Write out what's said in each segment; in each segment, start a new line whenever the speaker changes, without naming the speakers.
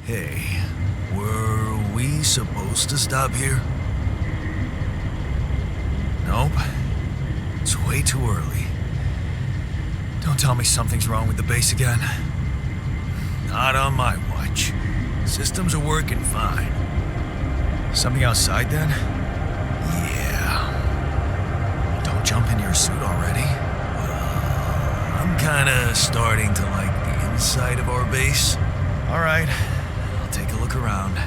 Hey, were we supposed to stop here? Nope. It's way too early. Don't tell me something's wrong with the base again. Not on my watch. Systems are working fine. Something outside then? Yeah. Don't jump into your suit already. I'm kinda starting to like the inside of our base. Alright, I'll take a look around.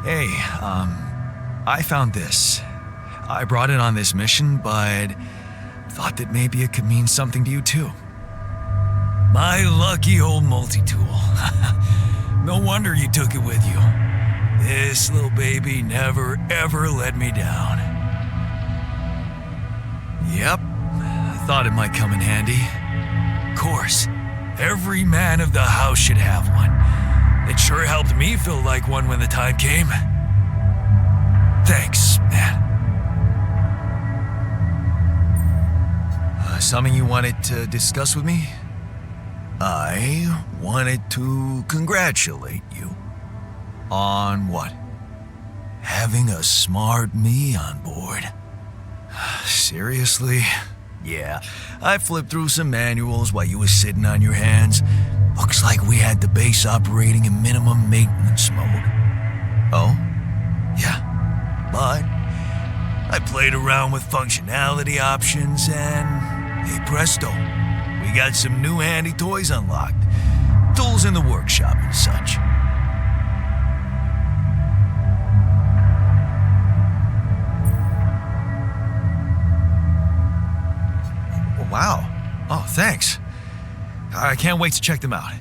Hey, I found this. I brought it on this mission, but thought that maybe it could mean something to you too. My lucky old multi-tool. No wonder you took it with you. This little baby never ever let me down. Yep, I thought it might come in handy. Of course, every man of the house should have one. It sure helped me feel like one when the time came. Thanks, man. Something you wanted to discuss with me? I wanted to congratulate you. On what? Having a smart me on board. Seriously? Yeah, I flipped through some manuals while you was sitting on your hands. Looks like we had the base operating in minimum maintenance mode. Oh? Yeah. But I played around with functionality options and, hey presto, we got some new handy toys unlocked. Tools in the workshop and such. Wow. Oh, thanks. I can't wait to check them out.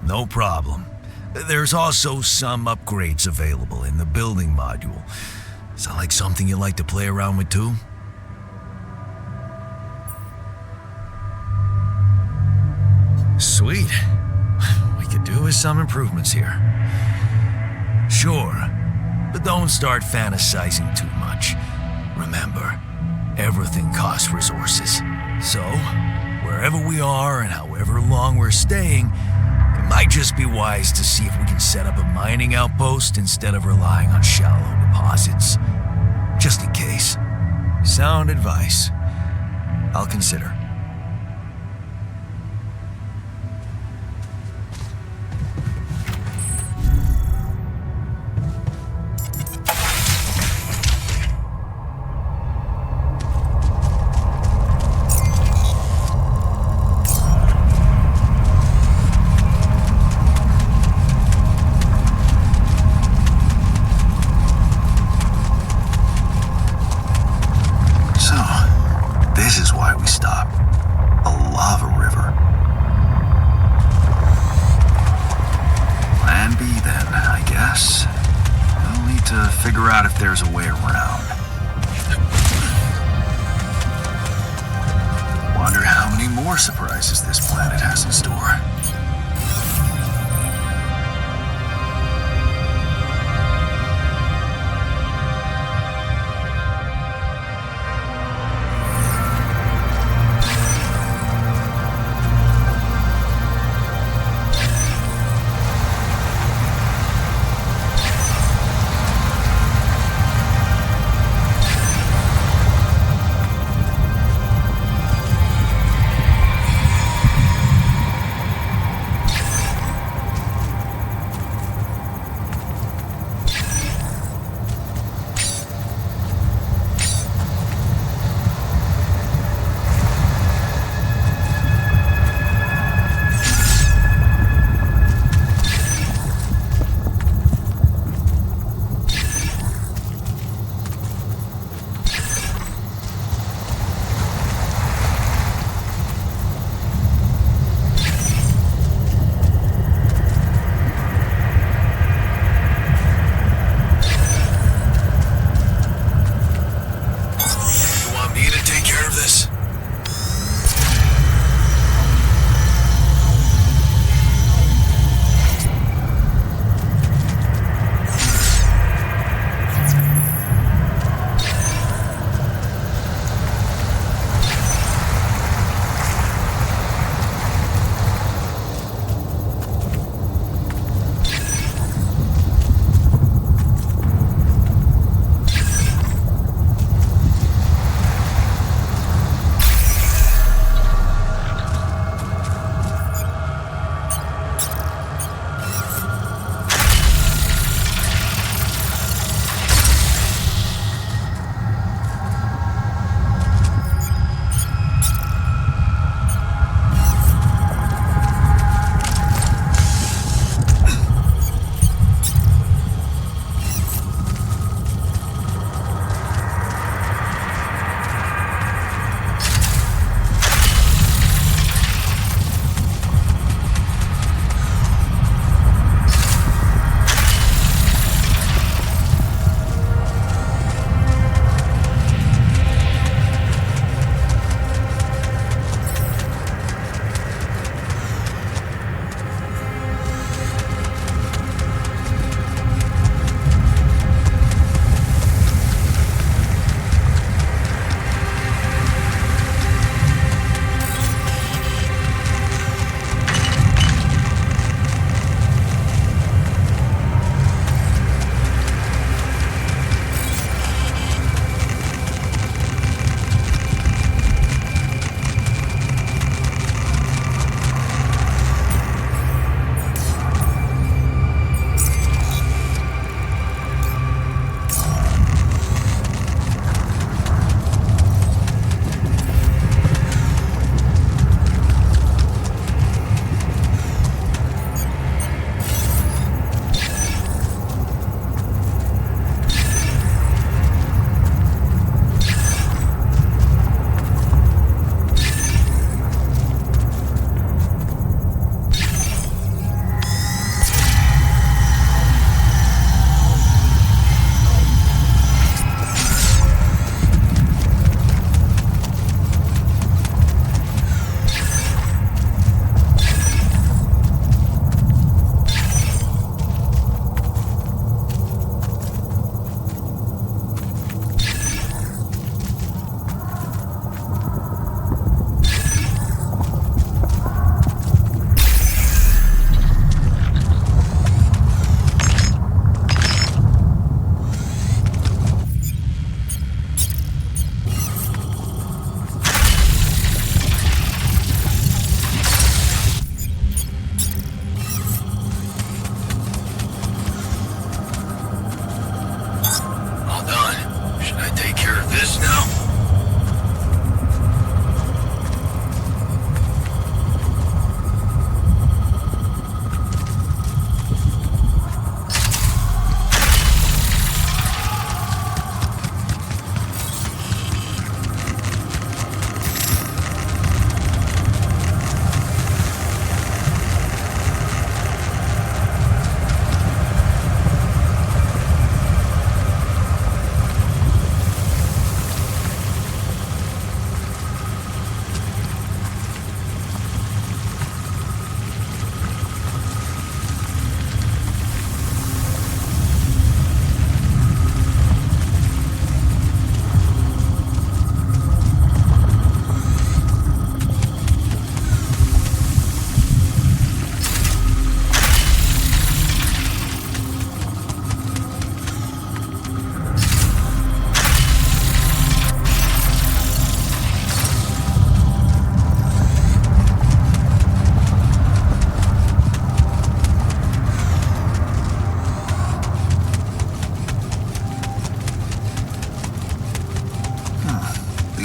No problem. There's also some upgrades available in the building module. Sound like something you like to play around with too? Sweet. We could do with some improvements here. Sure, but don't start fantasizing too much. Remember, everything costs resources. So, wherever we are and however long we're staying, it might just be wise to see if we can set up a mining outpost instead of relying on shallow deposits. Just in case. Sound advice. I'll consider. There's a way around. Wonder how many more surprises this planet has in store.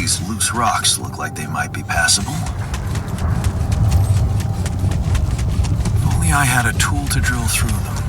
These loose rocks look like they might be passable. If only I had a tool to drill through them.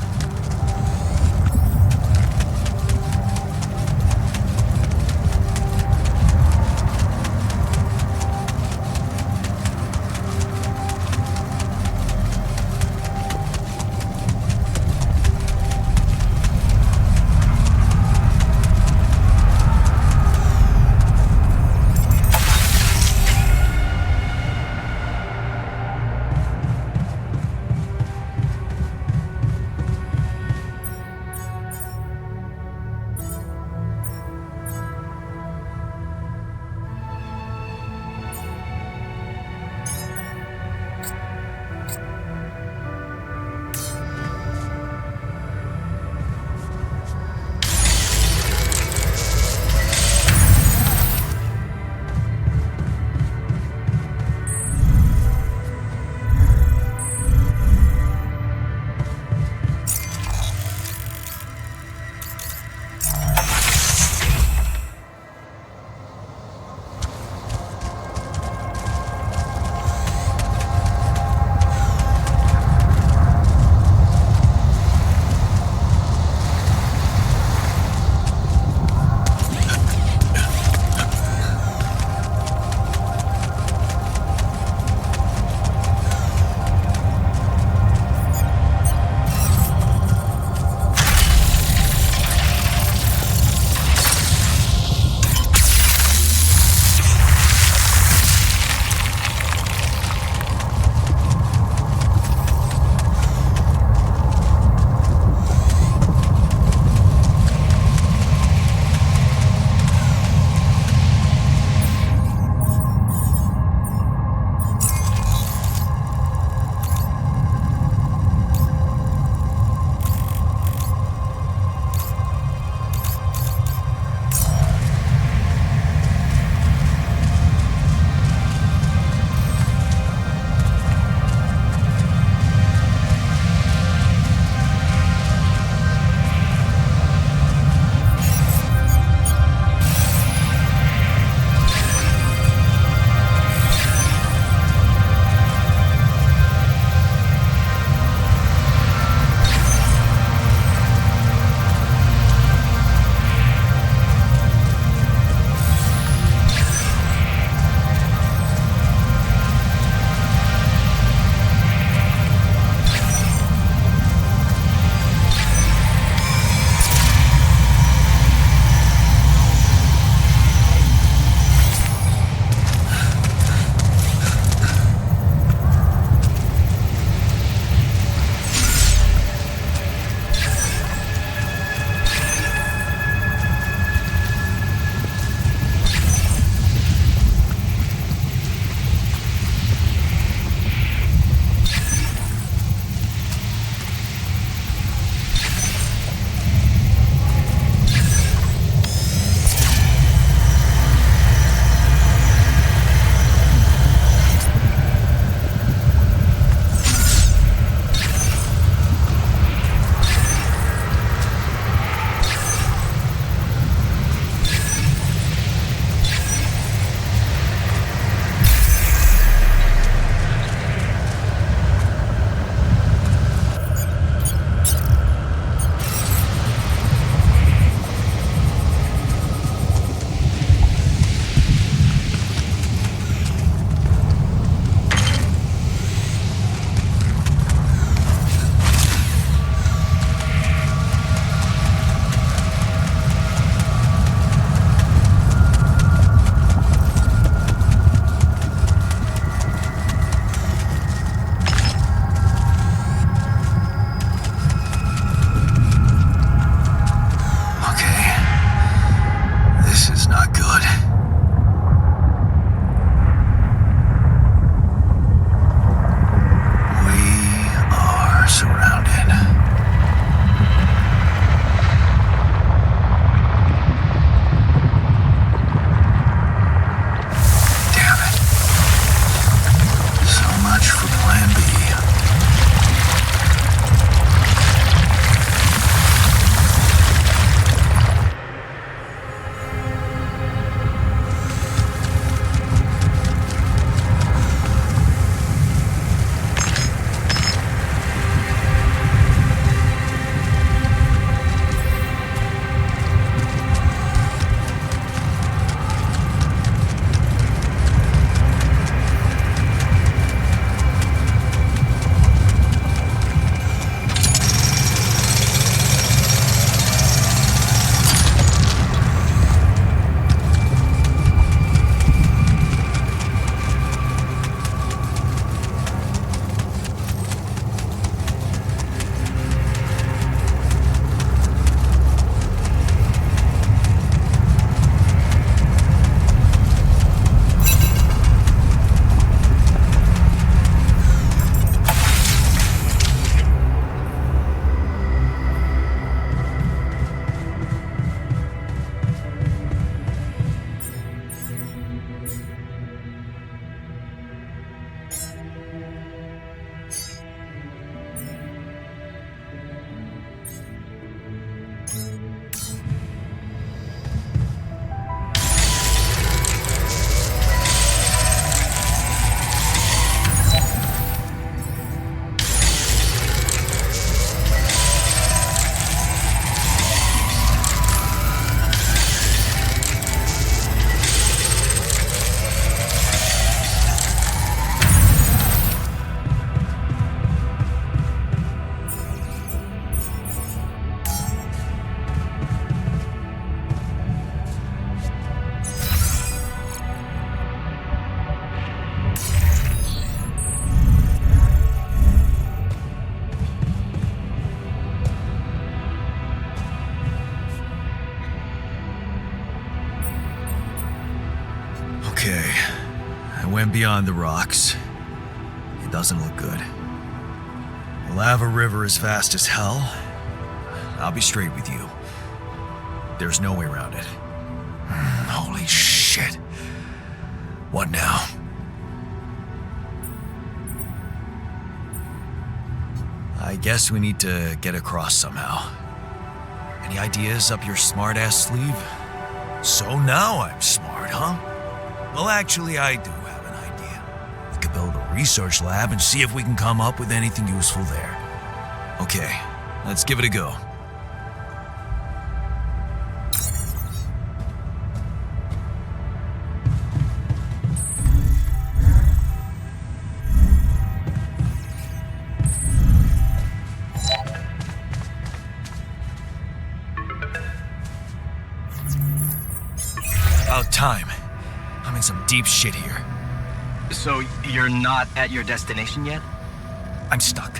Okay, I went beyond the rocks. It doesn't look good. The lava river is fast as hell. I'll be straight with you. There's no way around it. Holy shit. What now? I guess we need to get across somehow. Any ideas up your smart-ass sleeve? So now I'm smart, huh? Well, actually, I do have an idea. We could build a research lab and see if we can come up with anything useful there. Okay, let's give it a go. About time. I'm in some deep shit here.
So you're not at your destination yet?
I'm stuck.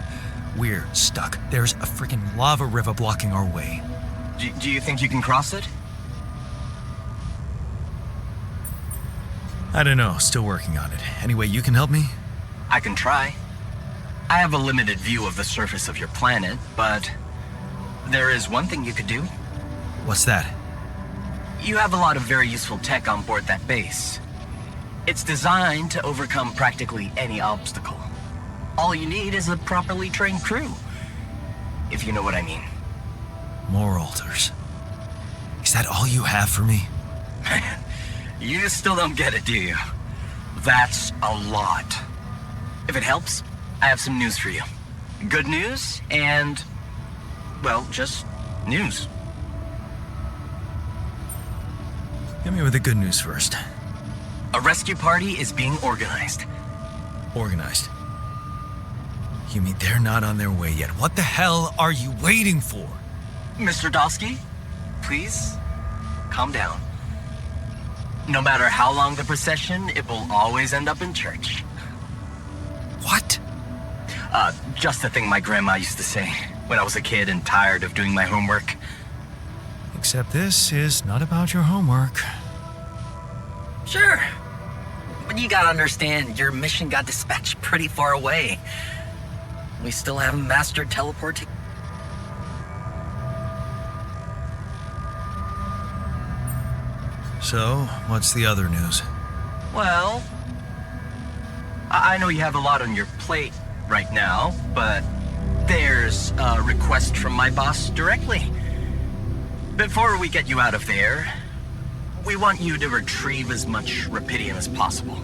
We're stuck. There's a freaking lava river blocking our way.
Do you think you can cross it?
I don't know. Still working on it. Anyway, you can help me?
I can try. I have a limited view of the surface of your planet, but there is one thing you could do.
What's that?
You have a lot of very useful tech on board that base. It's designed to overcome practically any obstacle. All you need is a properly trained crew, if you know what I mean.
More altars. Is that all you have for me?
Man, you still don't get it, do you? That's a lot. If it helps, I have some news for you. Good news and, well, just news.
Hit me with the good news first.
A rescue party is being organized.
Organized. You mean they're not on their way yet? What the hell are you waiting for?
Mr. Dolski, please, calm down. No matter how long the procession, it will always end up in church.
What?
Just the thing my grandma used to say when I was a kid and tired of doing my homework.
Except this is not about your homework.
Sure. But you gotta understand, your mission got dispatched pretty far away. We still haven't mastered teleporting.
So, what's the other news?
Well, I know you have a lot on your plate right now, but there's a request from my boss directly. Before we get you out of there, we want you to retrieve as much Rapidium as possible.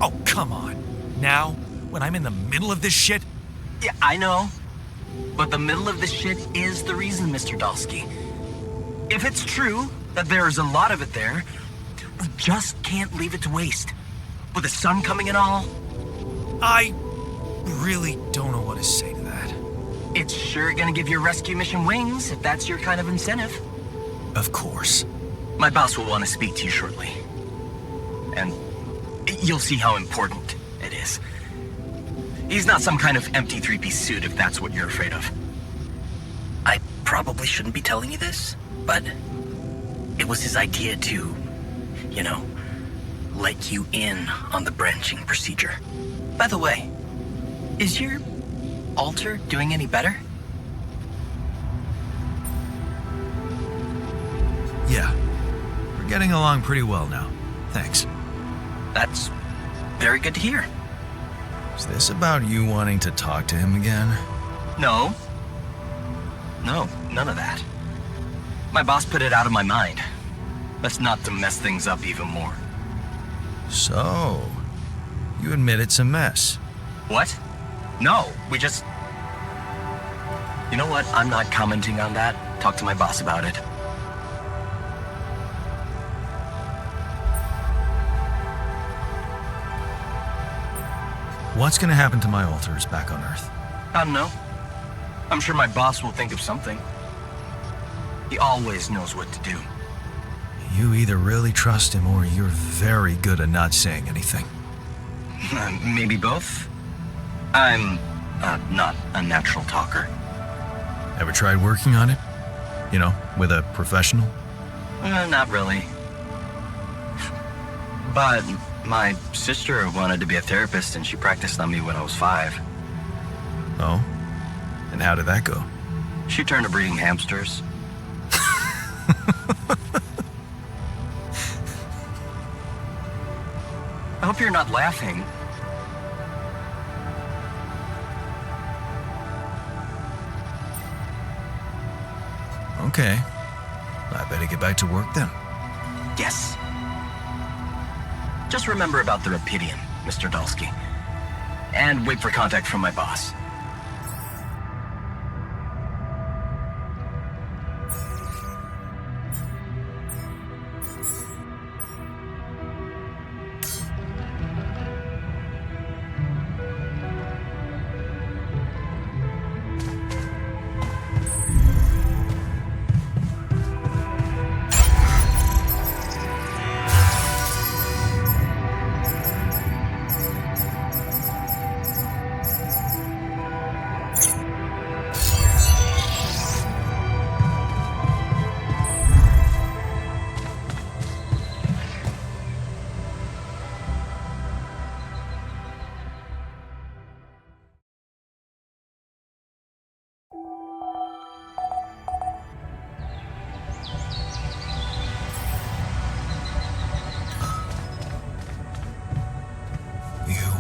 Oh, come on. Now? When I'm in the middle of this shit?
Yeah, I know. But the middle of this shit is the reason, Mr. Dolski. If it's true that there's a lot of it there, we just can't leave it to waste. With the sun coming and all,
I really don't know what to say to that.
it's sure gonna give your rescue mission wings if that's your kind of incentive.
Of course.
My boss will want to speak to you shortly. And you'll see how important it is. He's not some kind of empty three-piece suit if that's what you're afraid of.
I probably shouldn't be telling you this, but it was his idea to, you know, let you in on the branching procedure. By the way, is your altar doing any better?
Yeah. We're getting along pretty well now. Thanks.
That's very good to hear.
Is this about you wanting to talk to him again?
No. No, none of that. My boss put it out of my mind. That's not to mess things up even more.
So, you admit it's a mess.
What? No, we just... You know what? I'm not commenting on that. Talk to my boss about it.
What's gonna happen to my altars back on Earth?
I don't know. I'm sure my boss will think of something. He always knows what to do.
You either really trust him or you're very good at not saying anything.
Maybe both. I'm not a natural talker.
Ever tried working on it? You know, with a professional?
Not really. But my sister wanted to be a therapist and she practiced on me when I was 5.
Oh? And how did that go?
She turned to breeding hamsters. I hope you're not laughing.
Okay. I better get back to work then.
Yes. Just remember about the Rapidian, Mr. Dolski. And wait for contact from my boss.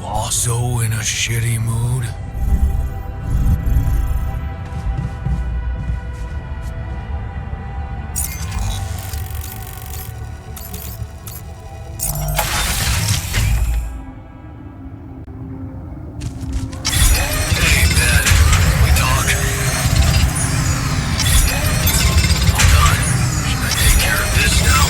Also in a shitty mood? Hey, man. We talk? All done. Should I take care of this now?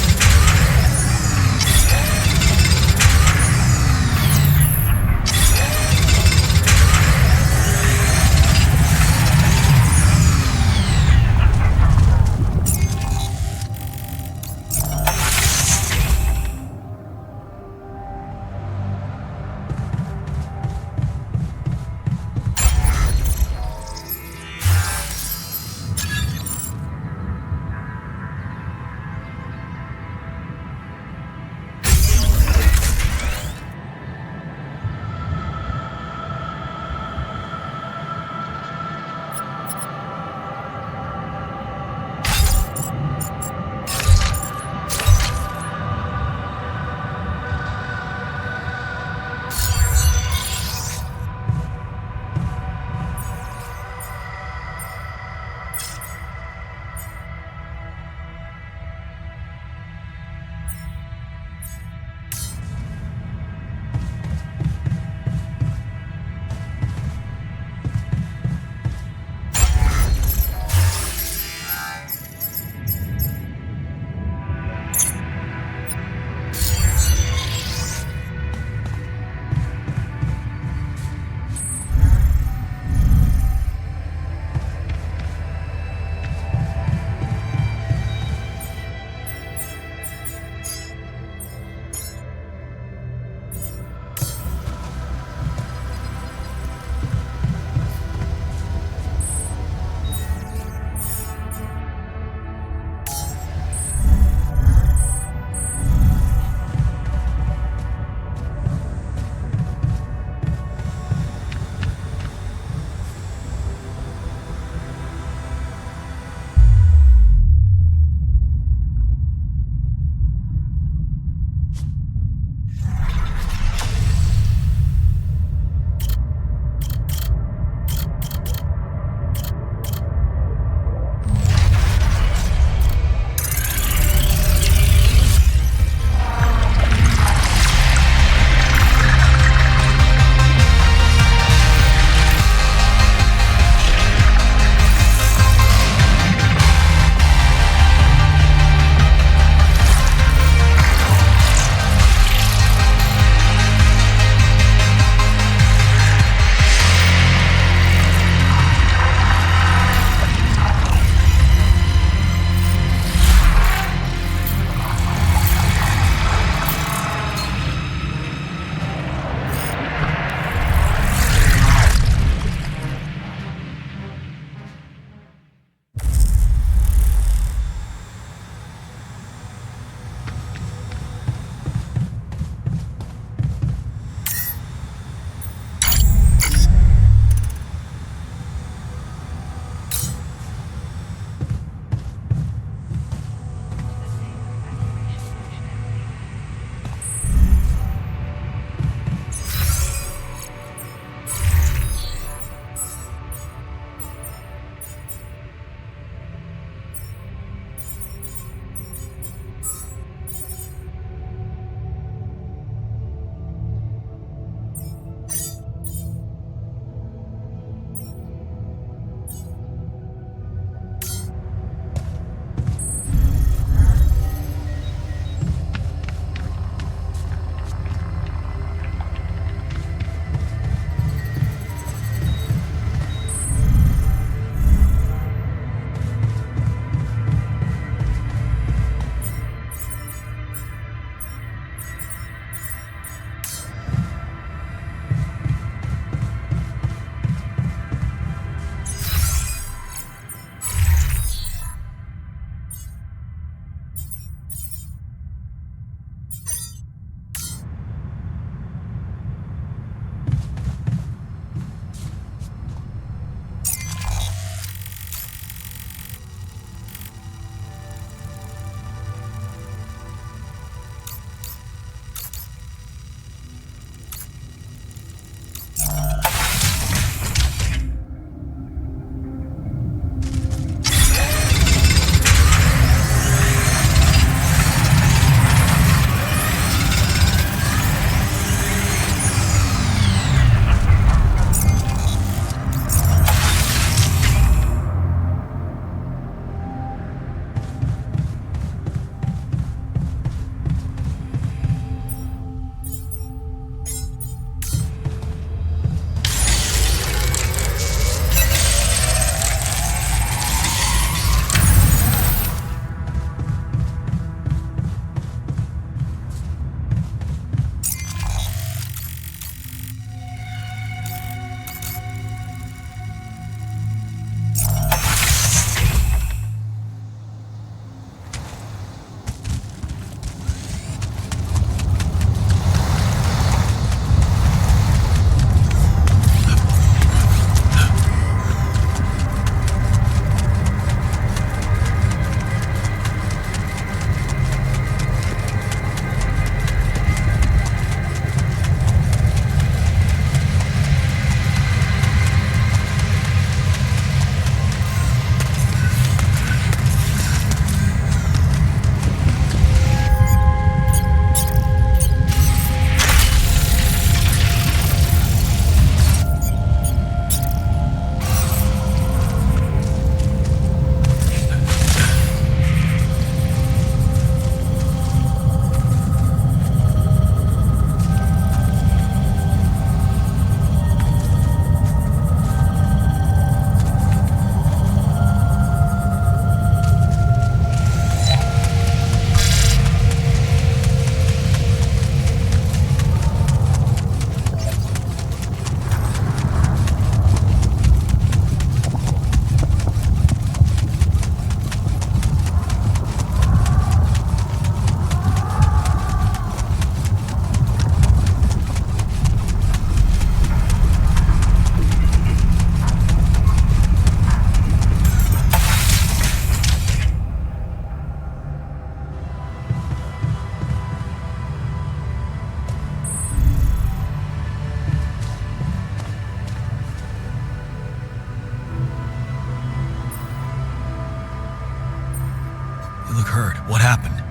look hurt. What happened?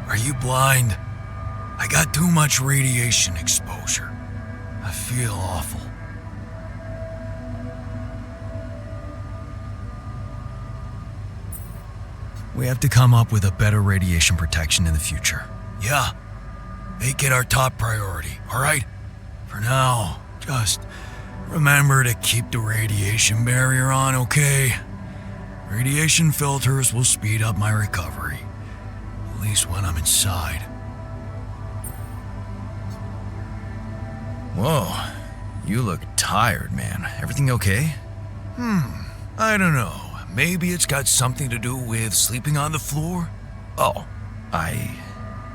Are you blind? I got too much radiation exposure. I feel awful. We have to come up with a better radiation protection in the future. Yeah. Make it our top priority, alright? For now, just remember to keep the radiation barrier on, okay? Radiation filters will speed up my recovery. At least when I'm inside. Whoa. You look tired, man. Everything okay? I don't know. Maybe it's got something to do with sleeping on the floor? Oh, I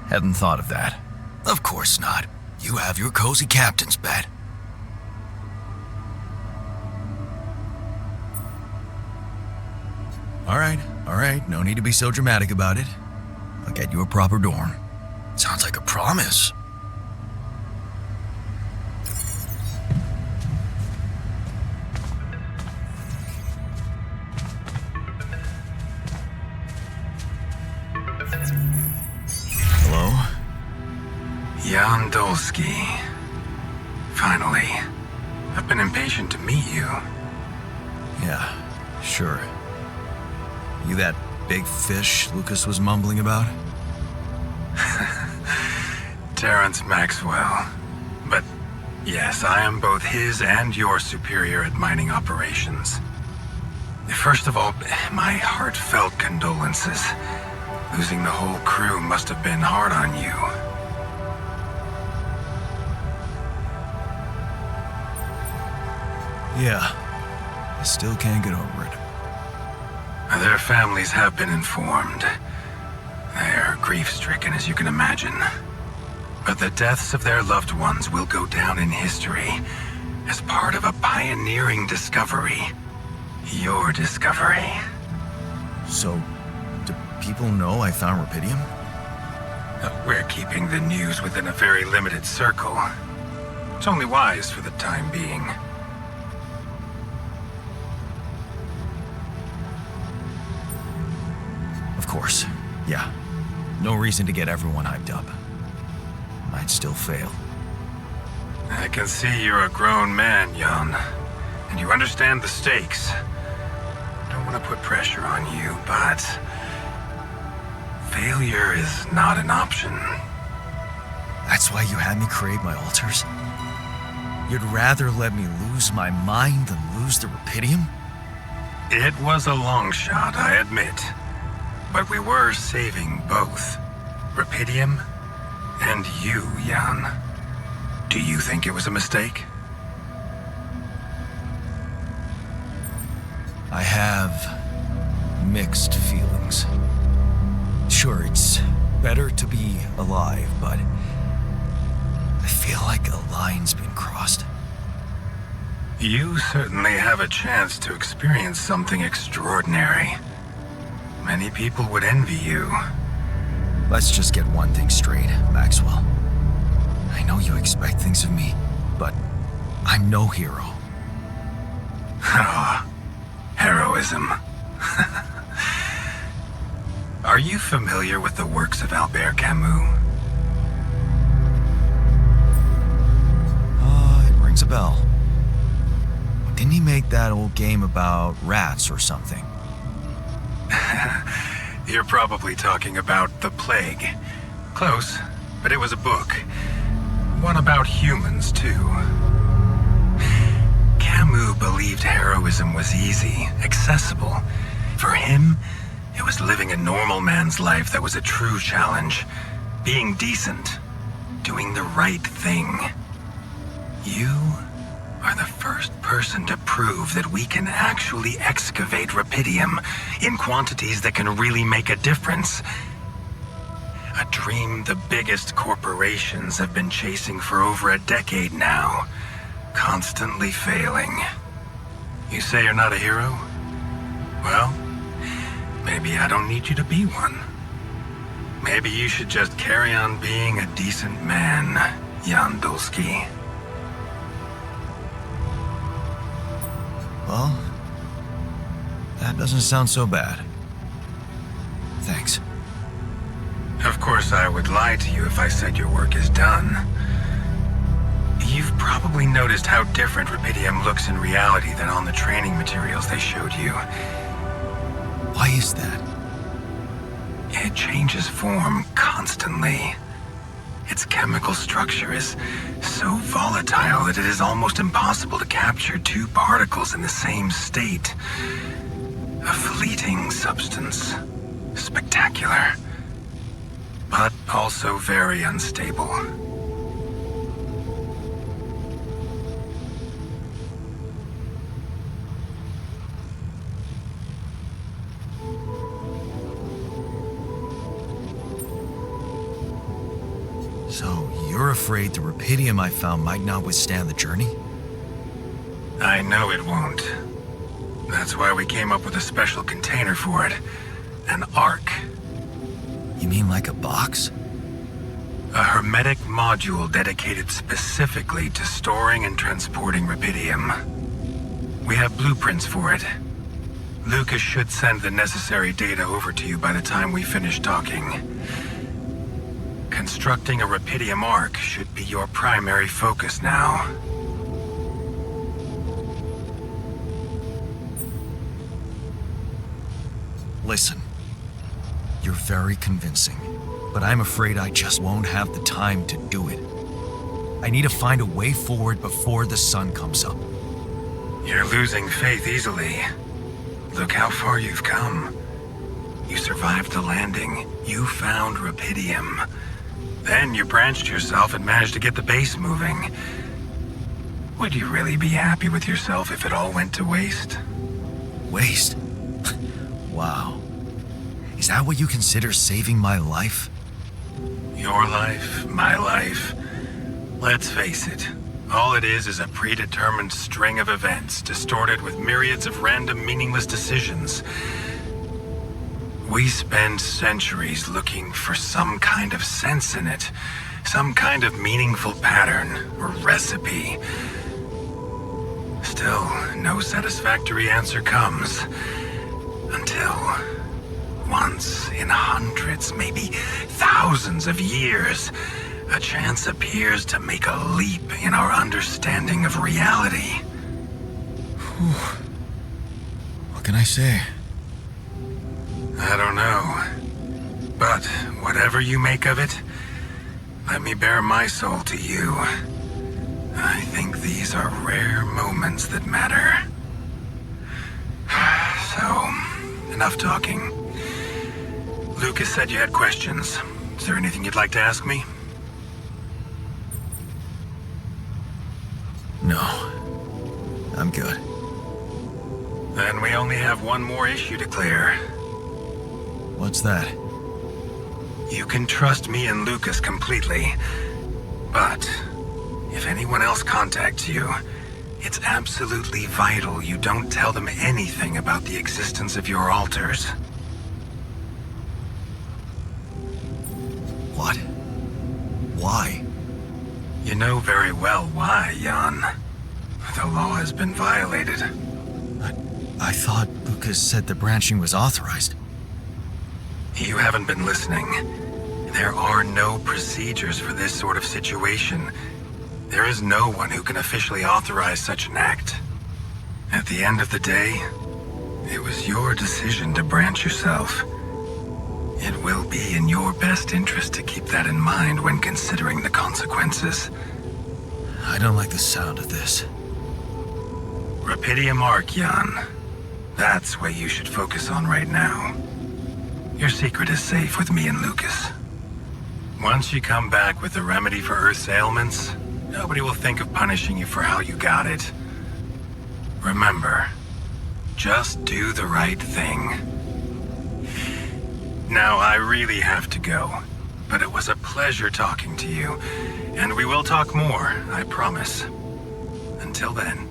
hadn't thought of that. Of course not. You have your cozy captain's bed. All right. No need to be so dramatic about it. I'll get you a proper dorm. Sounds like a promise. Hello?
Jan Dolski. Finally. I've been impatient to meet you.
Yeah, sure. You that big fish Lucas was mumbling about?
Terrence Maxwell. But yes, I am both his and your superior at mining operations. First of all, my heartfelt condolences. Losing the whole crew must have been hard on you.
Yeah. I still can't get over it.
Their families have been informed. They're grief-stricken, as you can imagine. But the deaths of their loved ones will go down in history as part of a pioneering discovery. Your discovery.
So, do people know I found rupidium?
We're keeping the news within a very limited circle. It's only wise for the time being.
Of course. Yeah. No reason to get everyone hyped up. Might still fail.
I can see you're a grown man, Jan. And you understand the stakes. Don't want to put pressure on you, but failure is not an option.
That's why you had me create my altars? You'd rather let me lose my mind than lose the rupidium?
It was a long shot, I admit. But we were saving both. Rupidium and you, Jan. Do you think it was a mistake?
I have mixed feelings. Sure, it's better to be alive, but I feel like a line's been crossed.
You certainly have a chance to experience something extraordinary. Many people would envy you.
Let's just get one thing straight, Maxwell. I know you expect things of me, but I'm no hero.
Ah, heroism. Are you familiar with the works of Albert Camus?
It rings a bell. Didn't he make that old game about rats or something?
You're probably talking about The Plague. Close, but it was a book. One about humans, too. Camus believed heroism was easy, accessible. For him, it was living a normal man's life that was a true challenge. Being decent. Doing the right thing. You are the first person to prove that we can actually excavate rupidium in quantities that can really make a difference. A dream the biggest corporations have been chasing for over a decade now, constantly failing. You say you're not a hero? Well, maybe I don't need you to be one. Maybe you should just carry on being a decent man, Jan Dolski.
Well, that doesn't sound so bad. Thanks.
course, I would lie to you if I said your work is done. You've probably noticed how different Rubidium looks in reality than on the training materials they showed you.
Why is that?
It changes form constantly. Its chemical structure is so volatile that it is almost impossible to capture two particles in the same state. A fleeting substance. Spectacular. But also very unstable.
So, you're afraid the rubidium I found might not withstand the journey?
I know it won't. That's why we came up with a special container for it. An ark.
You mean like a box?
A hermetic module dedicated specifically to storing and transporting rubidium. We have blueprints for it. Lucas should send the necessary data over to you by the time we finish talking. Constructing a rubidium ark should be your primary focus now.
Listen, you're very convincing, but I'm afraid I just won't have the time to do it. I need to find a way forward before the sun comes up.
You're losing faith easily. Look how far you've come. You survived the landing. You found rubidium. Then you branched yourself and managed to get the base moving. Would you really be happy with yourself if it all went to waste?
Waste? Wow. Is that what you consider saving my life?
Your life, my life. Let's face it. All it is a predetermined string of events, distorted with myriads of random, meaningless decisions. We spend centuries looking for some kind of sense in it, some kind of meaningful pattern or recipe. Still, no satisfactory answer comes. Until, once in hundreds, maybe thousands of years, a chance appears to make a leap in our understanding of reality.
What can I say?
I don't know. But whatever you make of it, let me bare my soul to you. I think these are rare moments that matter. So, enough talking. Lucas said you had questions. Is there anything you'd like to ask me?
No. I'm good.
Then we only have one more issue to clear.
What's that?
You can trust me and Lucas completely. But if anyone else contacts you, it's absolutely vital you don't tell them anything about the existence of your altars.
What? Why?
You know very well why, Jan. The law has been violated.
I thought Lucas said the branching was authorized.
You haven't been listening. There are no procedures for this sort of situation. There is no one who can officially authorize such an act. At the end of the day, it was your decision to branch yourself. It will be in your best interest to keep that in mind when considering the consequences.
I don't like the sound of this.
Rubidium Arc, Jan. That's what you should focus on right now. Your secret is safe with me and Lucas. Once you come back with a remedy for Earth's ailments, nobody will think of punishing you for how you got it. Remember, just do the right thing. Now, I really have to go, but it was a pleasure talking to you, and we will talk more, I promise. Until then.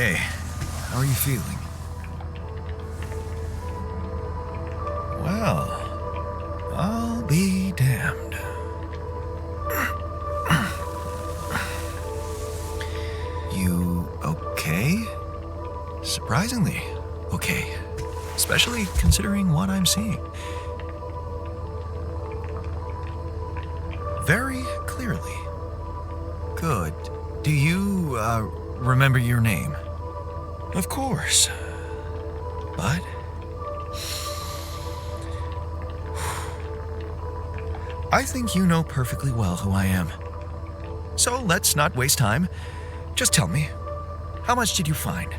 Hey, how are you feeling? Well, I'll be damned. You okay? Surprisingly okay. Especially considering what I'm seeing. Very clearly. Good. Do you, remember your name? Of course. But... I think you know perfectly well who I am. So let's not waste time. Just tell me, how much did you find?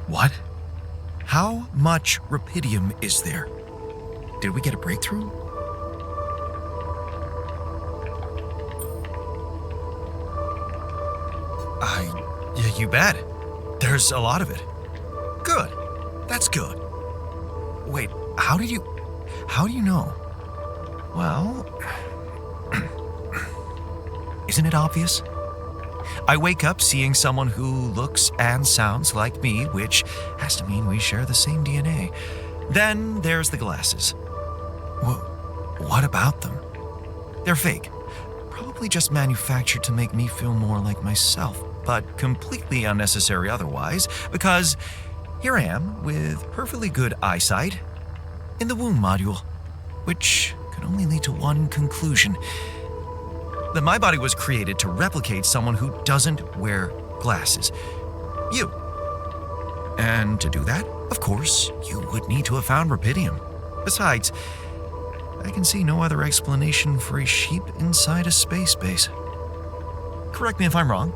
What? How much rupidium is there? Did we get a breakthrough? Yeah, you bet. There's a lot of it. Good. That's good. Wait, how do you know? Well, isn't it obvious? I wake up seeing someone who looks and sounds like me, which has to mean we share the same DNA. Then there's the glasses. What about them? They're fake. Probably just manufactured to make me feel more like myself, but completely unnecessary otherwise, because here I am with perfectly good eyesight in the womb module, which can only lead to one conclusion: that my body was created to replicate someone who doesn't wear glasses. You. And to do that, of course, you would need to have found rupidium. Besides, I can see no other explanation for a sheep inside a space base. Correct me if I'm wrong.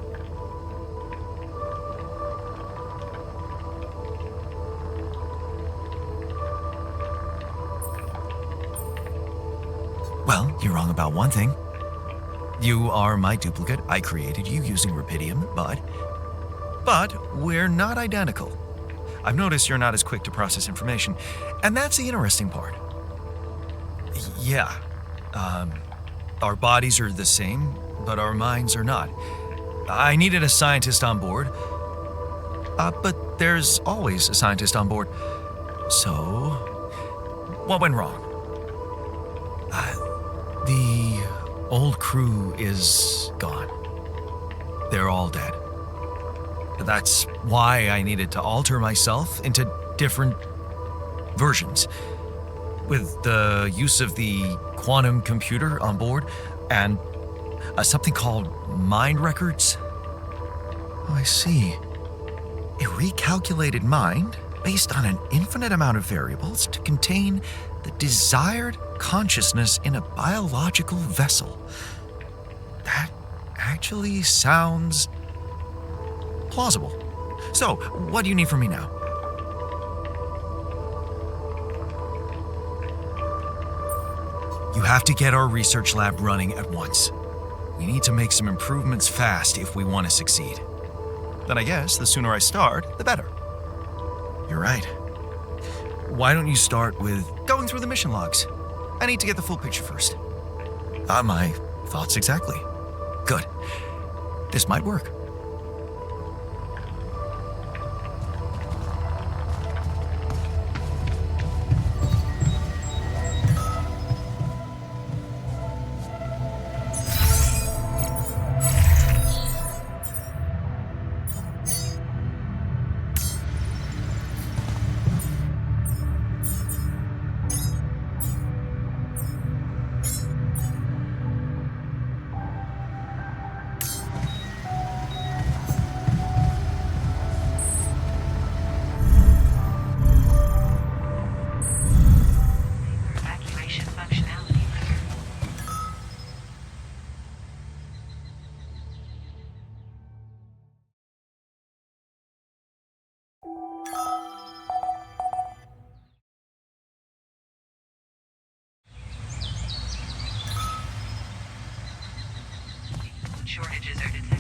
Well, you're wrong about one thing. You are my duplicate. I created you using rupidium, but we're not identical. I've noticed you're not as quick to process information, and that's the interesting part. Yeah, our bodies are the same, but our minds are not. I needed a scientist on board, but there's always a scientist on board. So, what went wrong? The old crew is gone. They're all dead. That's why I needed to alter myself into different versions. With the use of the quantum computer on board and something called mind records. Oh, I see. A recalculated mind based on an infinite amount of variables to contain the desired consciousness in a biological vessel. That actually sounds plausible. So, what do you need from me now? You have to get our research lab running at once. We need to make some improvements fast if we want to succeed. Then I guess the sooner I start, the better. You're right. Why don't you start with going through the mission logs? I need to get the full picture first. My thoughts exactly. Good. This might work.
Shortages are detected.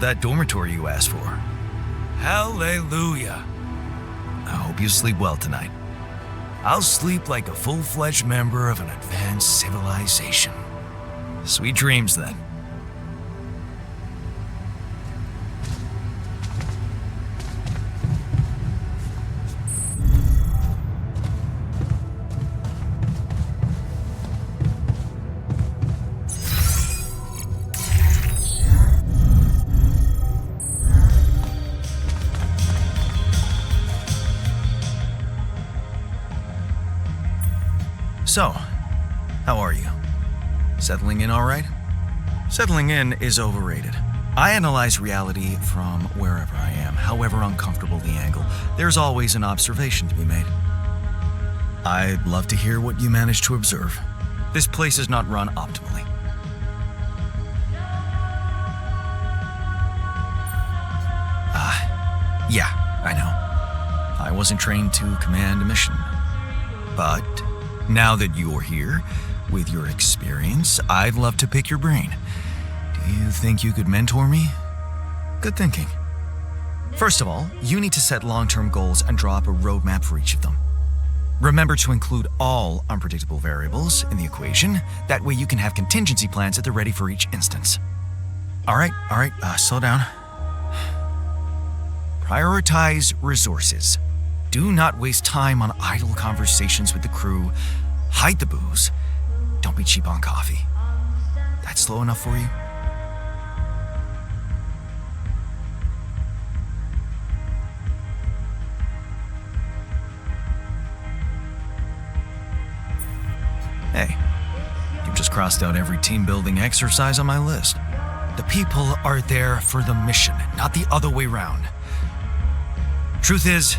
that dormitory you asked for. Hallelujah. I hope you sleep well tonight. I'll sleep like a full-fledged member of an advanced civilization. Sweet dreams, then. So, how are you? Settling in all right? Settling in is overrated. I analyze reality from wherever I am, however uncomfortable the angle. There's always an observation to be made. I'd love to hear what you managed to observe. This place is not run optimally. Yeah, I know. I wasn't trained to command a mission. But now that you're here, with your experience, I'd love to pick your brain. Do you think you could mentor me? Good thinking. First of all, you need to set long-term goals and draw up a roadmap for each of them. Remember to include all unpredictable variables in the equation. That way you can have contingency plans at the ready for each instance. All right, slow down. Prioritize resources. Do not waste time on idle conversations with the crew. Hide the booze. Don't be cheap on coffee. That's slow enough for you? Hey, you've just crossed out every team-building exercise on my list. The people are there for the mission, not the other way round. Truth is,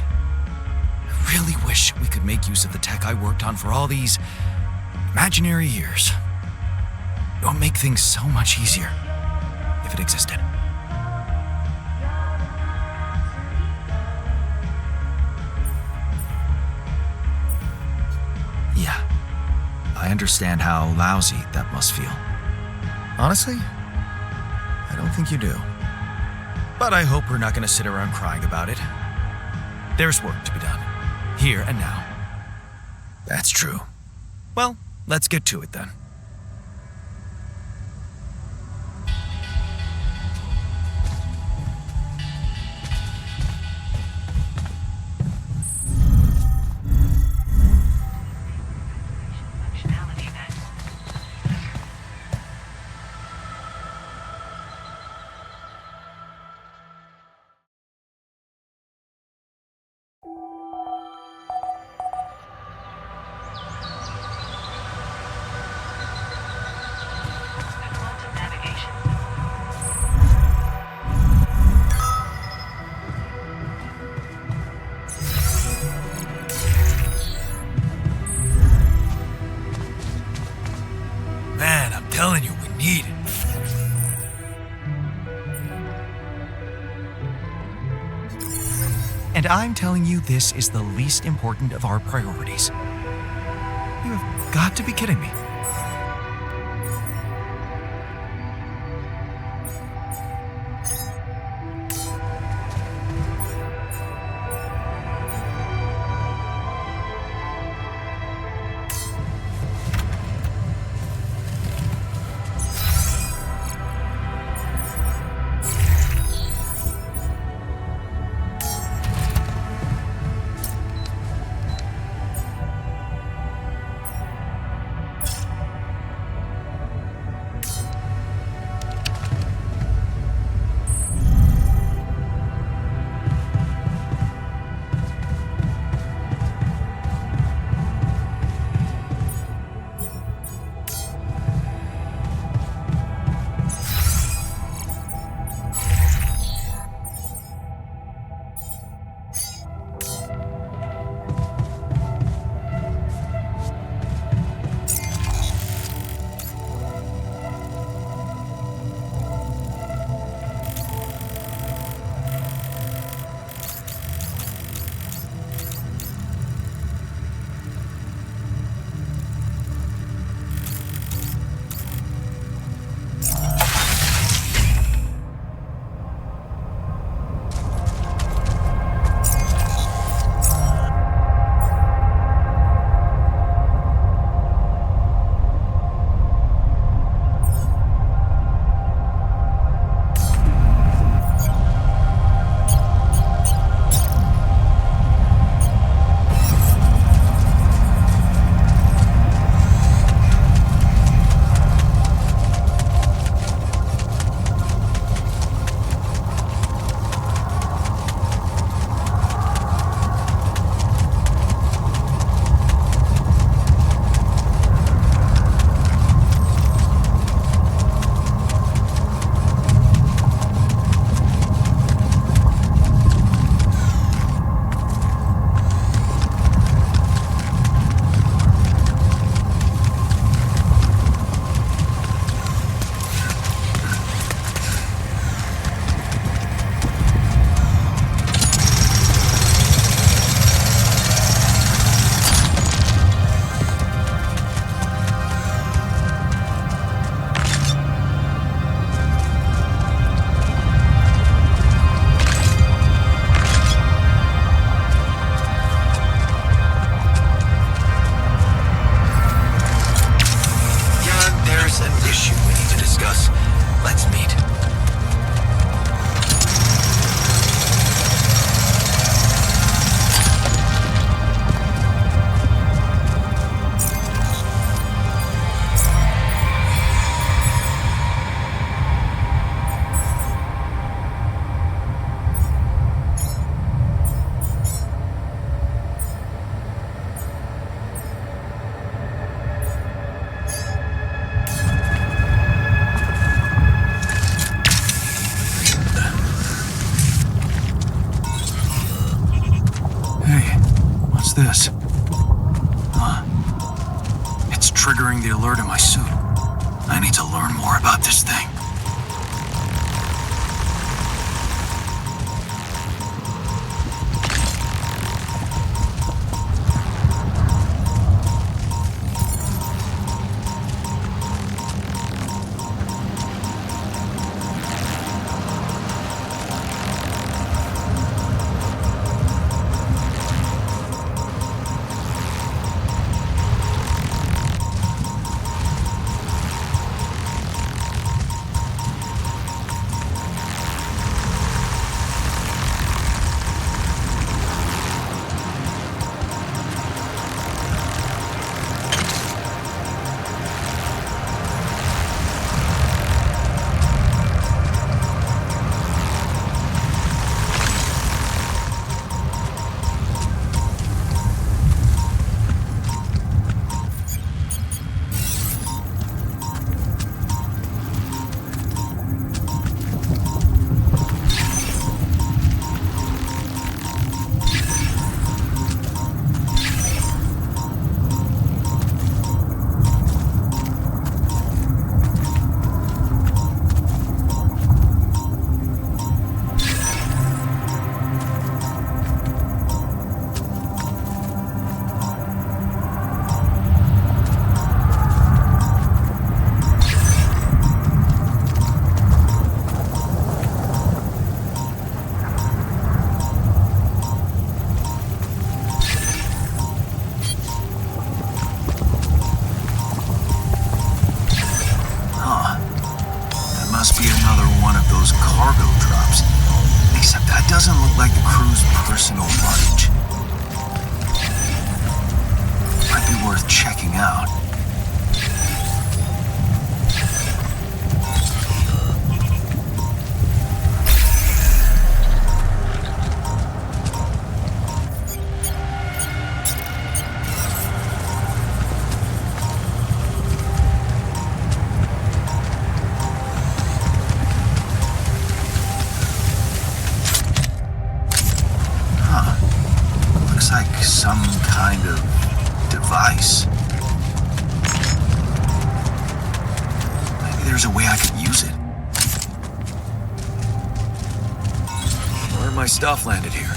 I really wish we could make use of the tech I worked on for all these imaginary years. It would make things so much easier if it existed. Yeah, I understand how lousy that must feel. Honestly, I don't think you do. But I hope we're not going to sit around crying about it. There's work to be done, here and now. That's true. Well, let's get to it then. Man, I'm telling you, we need it. And I'm telling you this is the least important of our priorities. You have got to be kidding me. What's this? Huh. It's triggering the alert in my suit. I need to learn more about this thing. Personal luggage. Might be worth checking out. Some kind of device. Maybe there's a way I could use it. Where my stuff landed here?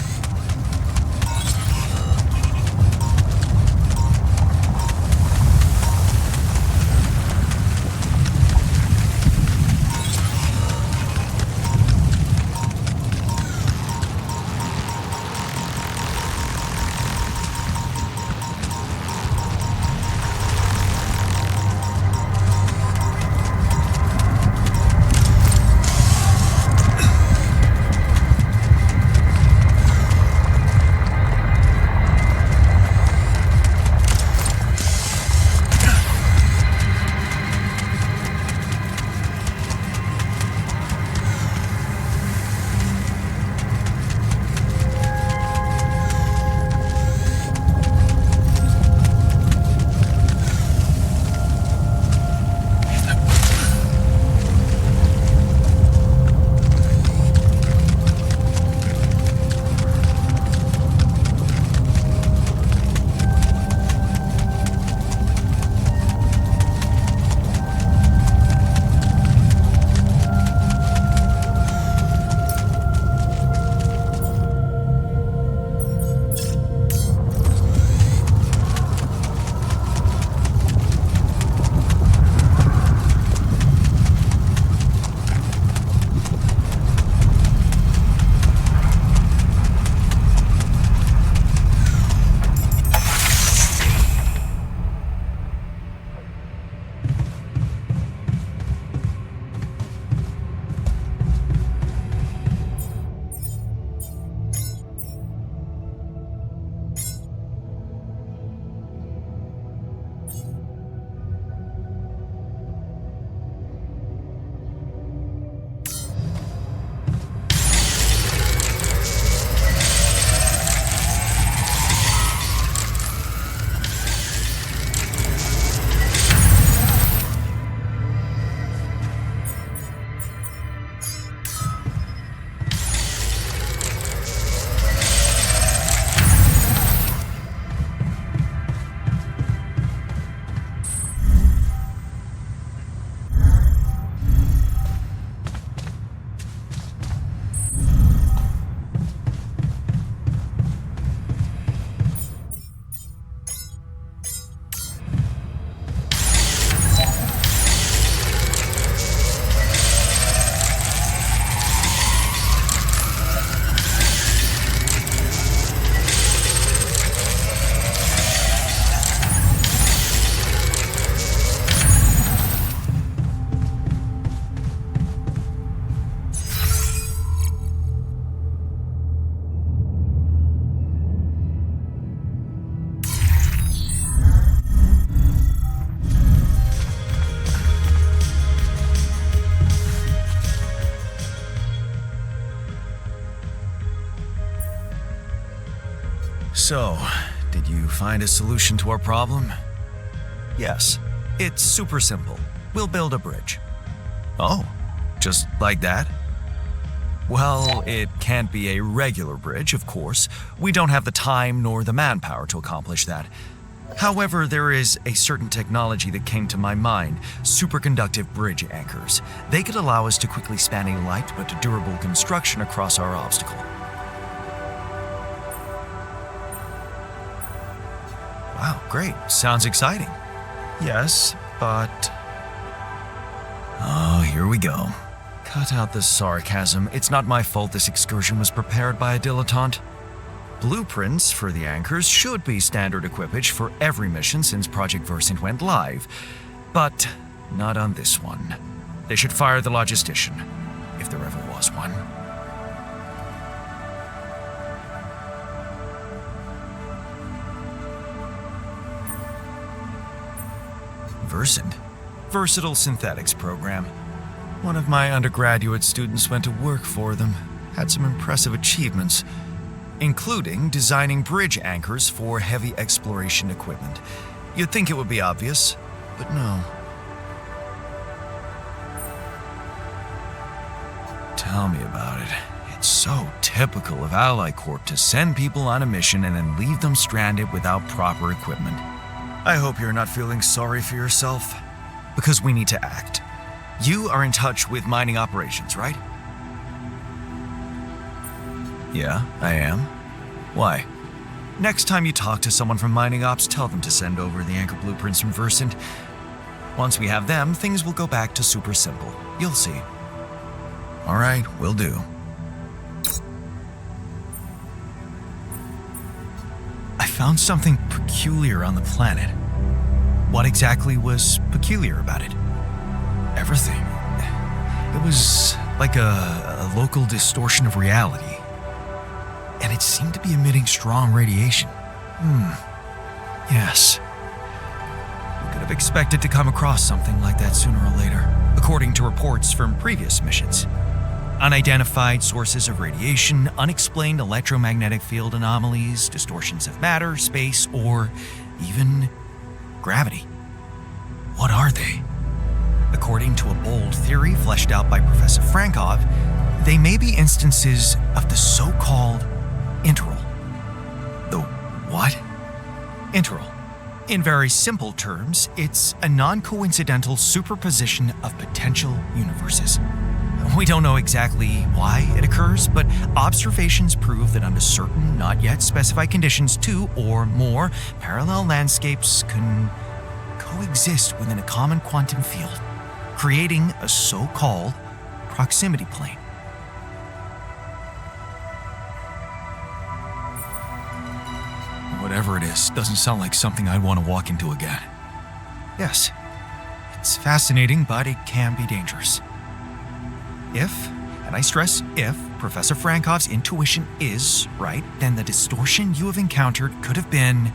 Did you find a solution to our problem? Yes. It's super simple. We'll build a bridge. Oh, just like that? Well, it can't be a regular bridge, of course. We don't have the time nor the manpower to accomplish that. However, there is a certain technology that came to my mind, superconductive bridge anchors. They could allow us to quickly span a light but durable construction across our obstacle. Wow, great. Sounds exciting. Yes, but... Oh, here we go. Cut out the sarcasm. It's not my fault this excursion was prepared by a dilettante. Blueprints for the anchors should be standard equipage for every mission since Project Versant went live, but not on this one. They should fire the logistician, if there ever was one. Versant? Versatile Synthetics program. One of my undergraduate students went to work for them, had some impressive achievements, including designing bridge anchors for heavy exploration equipment. You'd think it would be obvious, but no. Tell me about it. It's so typical of Ally Corp to send people on a mission and then leave them stranded without proper equipment. I hope you're not feeling sorry for yourself, because we need to act. You are in touch with mining operations, right? Yeah, I am. Why? Next time you talk to someone from mining ops, tell them to send over the anchor blueprints from Versant. Once we have them, things will go back to super simple. You'll see. All right, will do. I found something peculiar on the planet. What exactly was peculiar about it? Everything. It was like a local distortion of reality. And it seemed to be emitting strong radiation. Yes. We could have expected to come across something like that sooner or later, according to reports from previous missions. Unidentified sources of radiation, unexplained electromagnetic field anomalies, distortions of matter, space, or even gravity. What are they? According to a bold theory fleshed out by Professor Frankov, they may be instances of the so-called interval. The what? Interval. In very simple terms, it's a non-coincidental superposition of potential universes. We don't know exactly why it occurs, but observations prove that under certain, not yet specified conditions, two or more parallel landscapes can coexist within a common quantum field, creating a so-called proximity plane. Whatever it is, doesn't sound like something I'd want to walk into again. Yes, it's fascinating, but it can be dangerous. If, and I stress if, Professor Frankov's intuition is right, then the distortion you have encountered could have been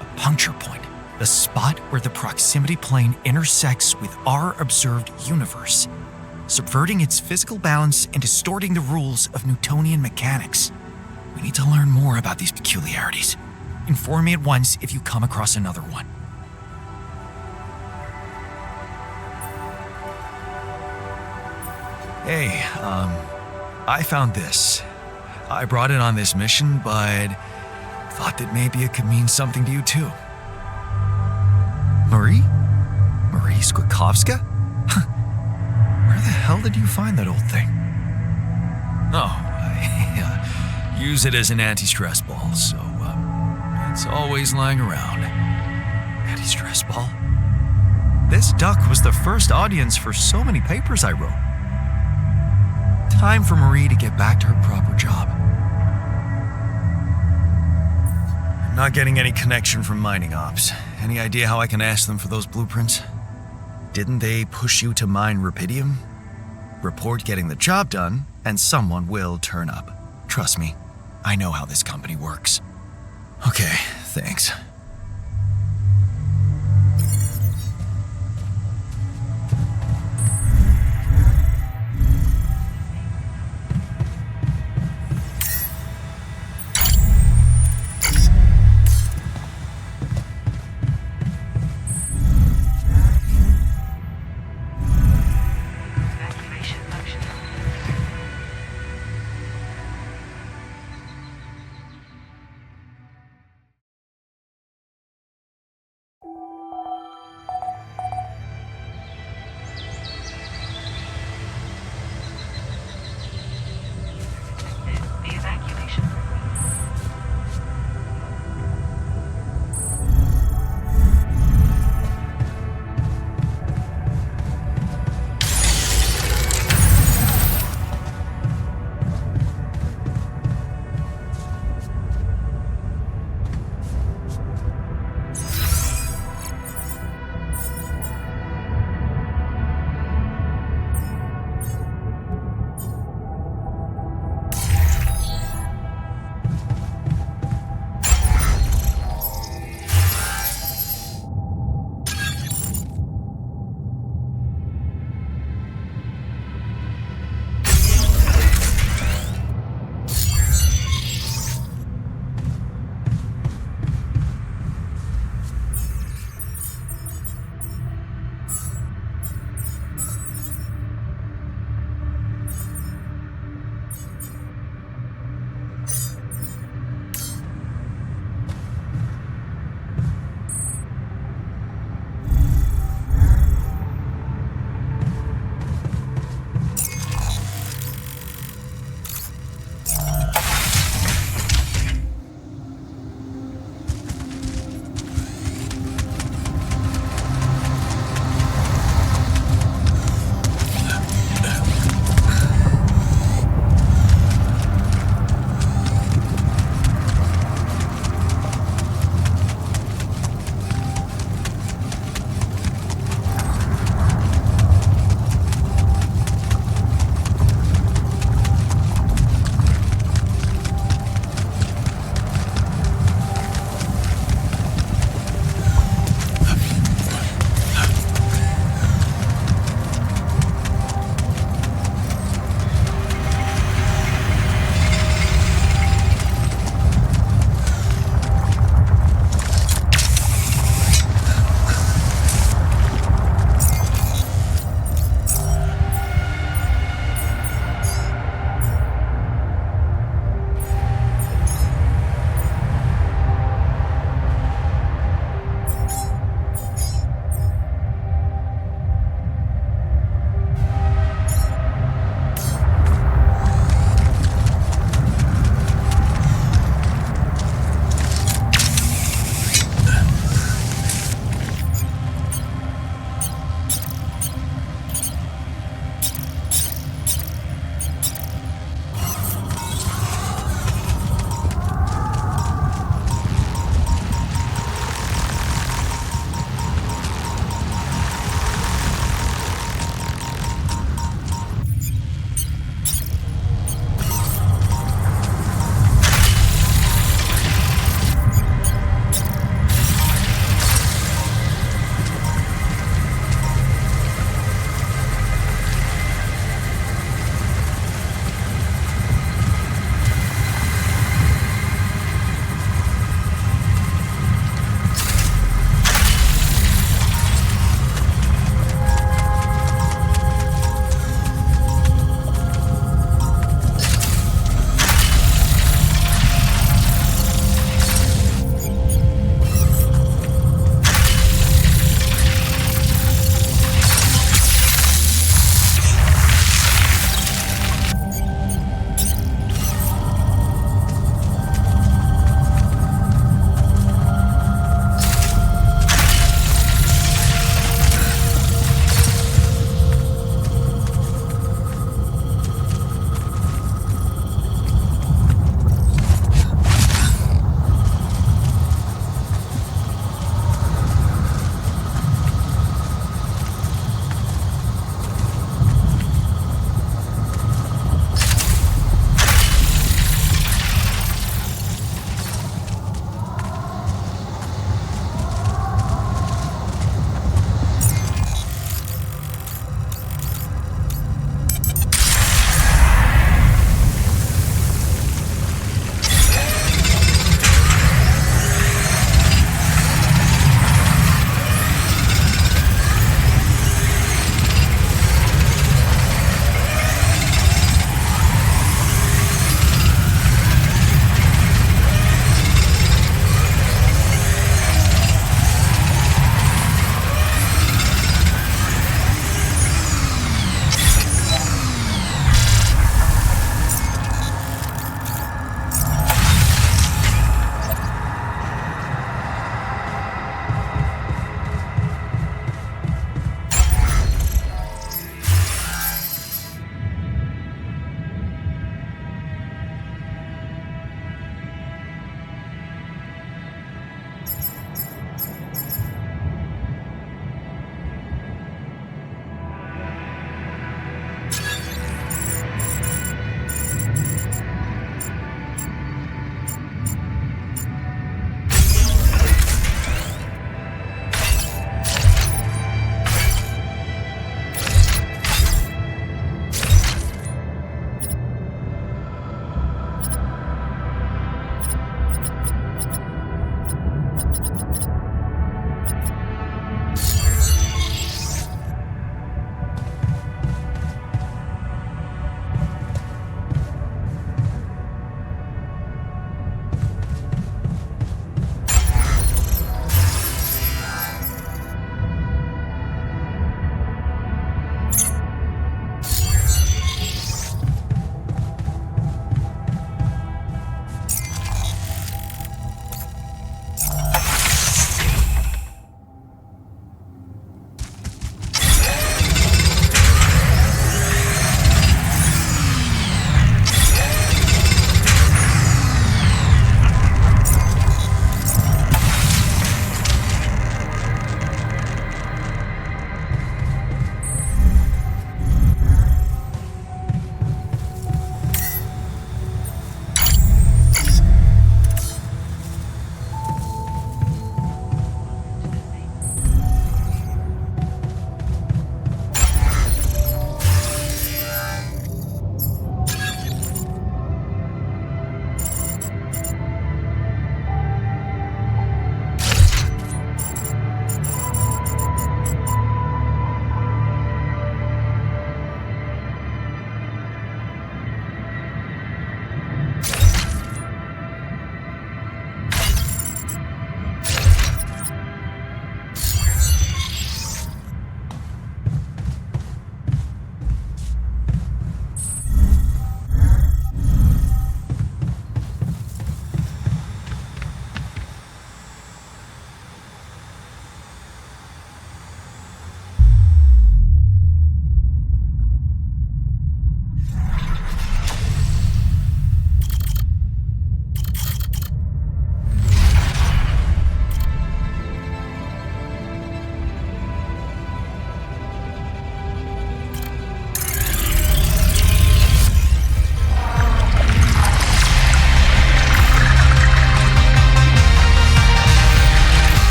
a puncture point, the spot where the proximity plane intersects with our observed universe, subverting its physical balance and distorting the rules of Newtonian mechanics. We need to learn more about these peculiarities. Inform me at once if you come across another one. Hey, I found this. I brought it on this mission, but thought that maybe it could mean something to you too. Marie? Marie Skwakovska? Where the hell did you find that old thing? Oh, I use it as an anti-stress ball, so it's always lying around. Anti-stress ball? This duck was the first audience for so many papers I wrote. Time for Marie to get back to her proper job. I'm not getting any connection from mining ops. Any idea how I can ask them for those blueprints? Didn't they push you to mine rubidium? Report getting the job done, and someone will turn up. Trust me, I know how this company works. Okay, thanks.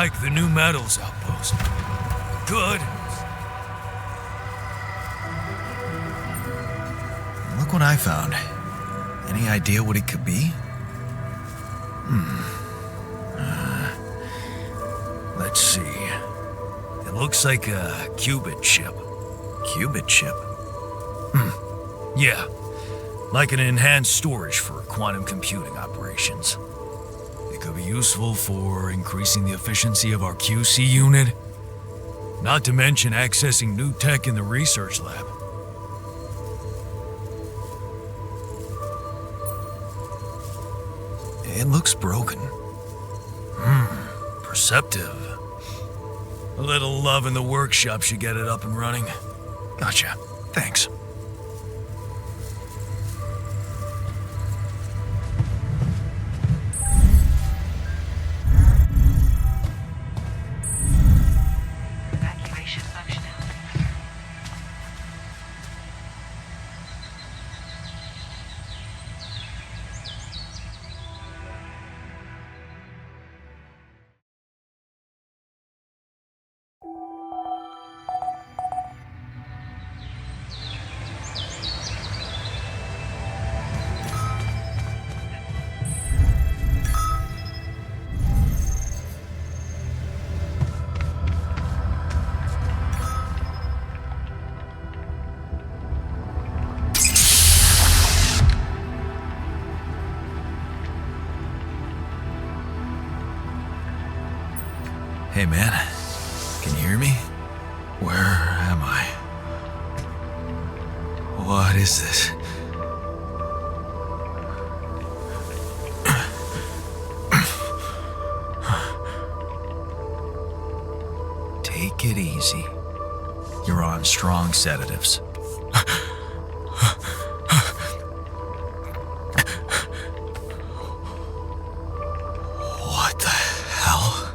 like the new metals outpost. Good.
Look what I found. Any idea what it could be?
Let's see. It looks like a qubit chip.
Qubit chip?
Yeah, like an enhanced storage for quantum computing operations. It could be useful for increasing the efficiency of our QC unit. Not to mention accessing new tech in the research lab.
It looks broken.
Perceptive. A little love in the workshop should get it up and running.
Gotcha. Thanks.
Evacuation functionality.
Hey man, can you hear me? Where am I? What is this? Take it easy. You're on strong sedatives. What the hell?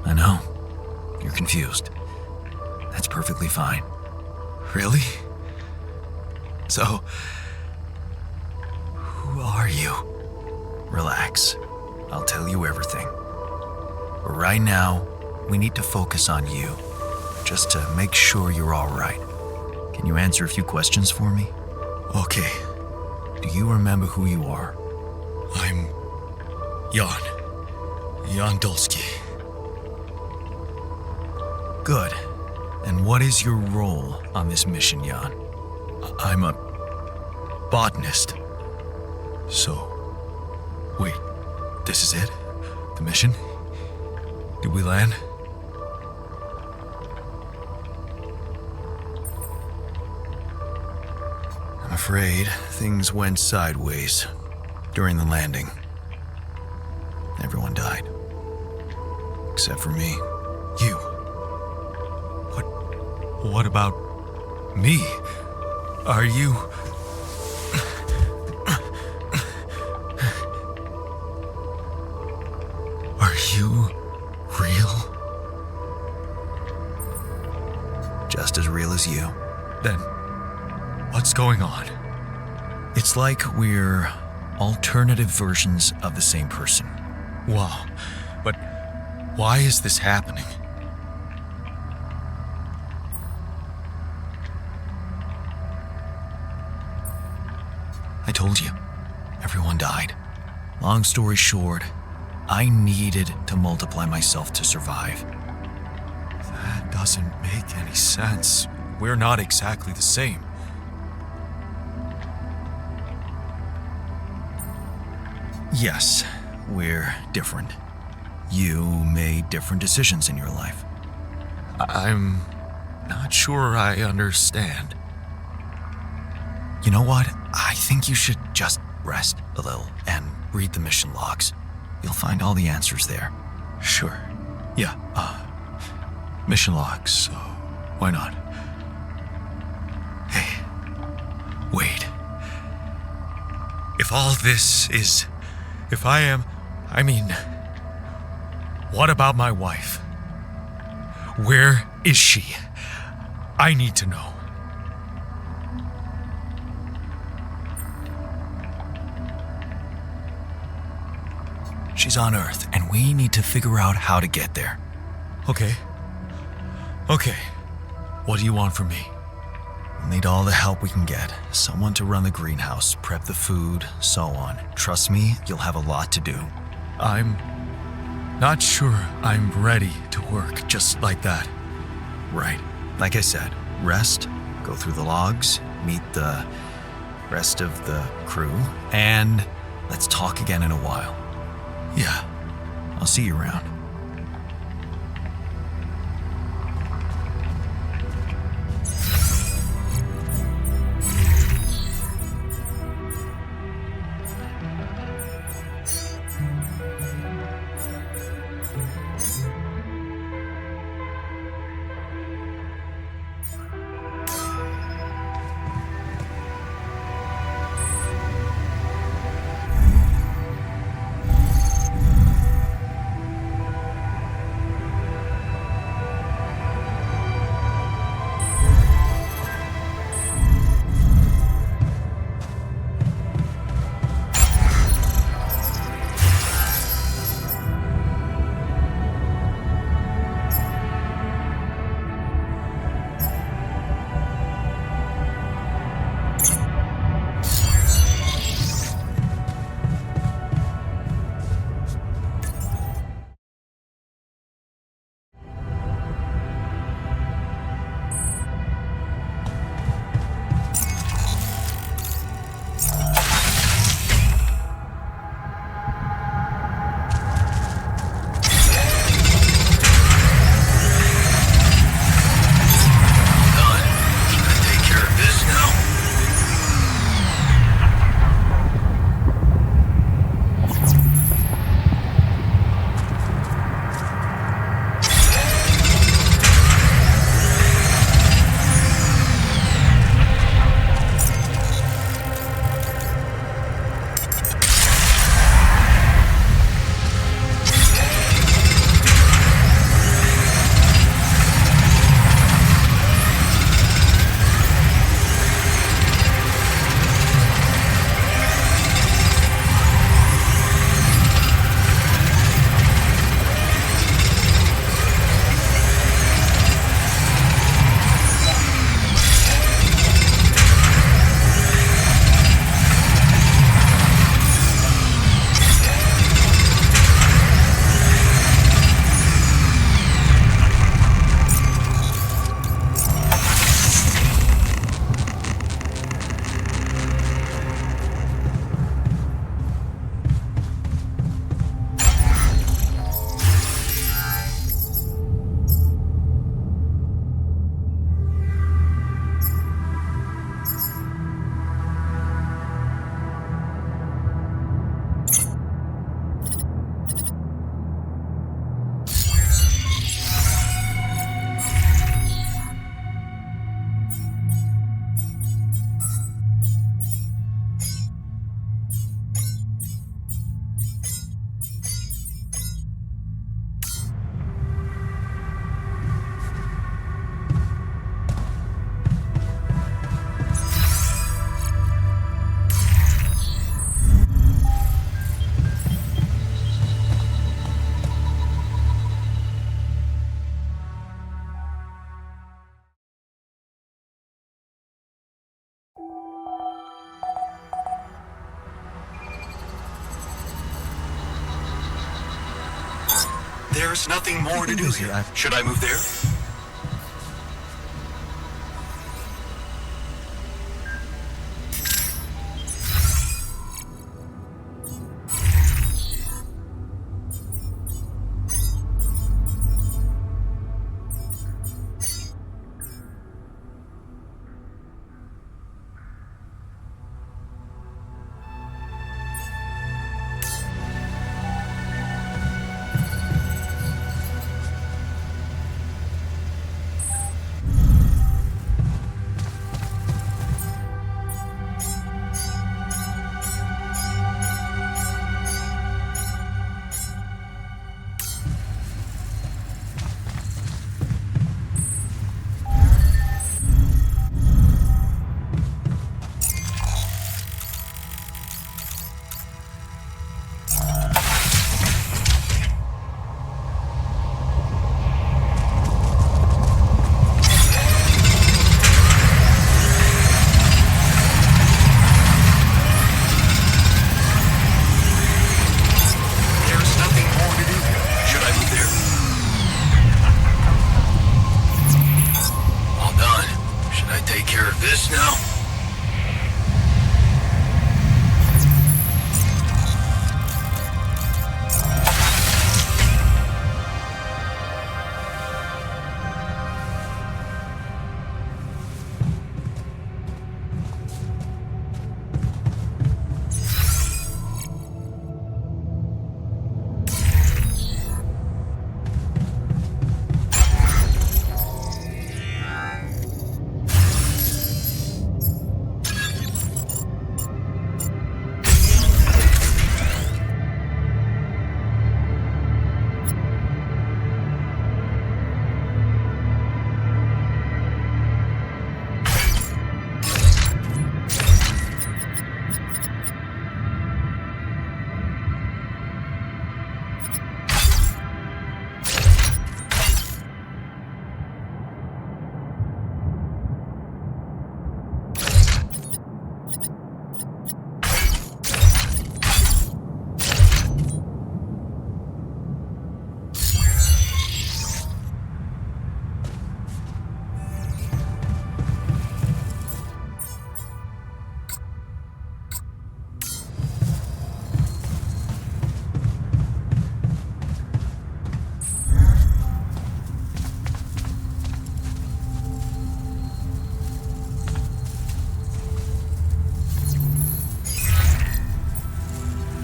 I know. You're confused. That's perfectly fine. Really? So, who are you? Relax. I'll tell you everything. But right now, we need to focus on you, just to make sure you're all right. Can you answer a few questions for me? Okay. Do you remember who you are? I'm Jan Dolski. Good. And what is your role on this mission, Jan? I'm a botanist. So, wait, this is it? The mission? Did we land? I'm afraid things went sideways during the landing. Everyone died. Except for me. You. What about me? Are you... Are you real? Just as real as you. Then, what's going on? It's like we're alternative versions of the same person. Wow, but why is this happening? I told you, everyone died. Long story short, I needed to multiply myself to survive. That doesn't make any sense. We're not exactly the same. Yes, we're different. You made different decisions in your life. I'm not sure I understand. You know what? I think you should just rest a little and read the mission logs. You'll find all the answers there. Sure. Yeah, mission logs, so why not? Hey, wait. If all this is... what about my wife? Where is she? I need to know. She's on Earth, and we need to figure out how to get there. Okay. What do you want from me? We'll need all the help we can get. Someone to run the greenhouse, prep the food, so on. Trust me, you'll have a lot to do. I'm Not sure I'm ready to work just like that. Right. Like I said, rest, go through the logs, meet the rest of the crew, and let's talk again in a while. Yeah, I'll see you around.
There's nothing more to do here. Should I move there? push now.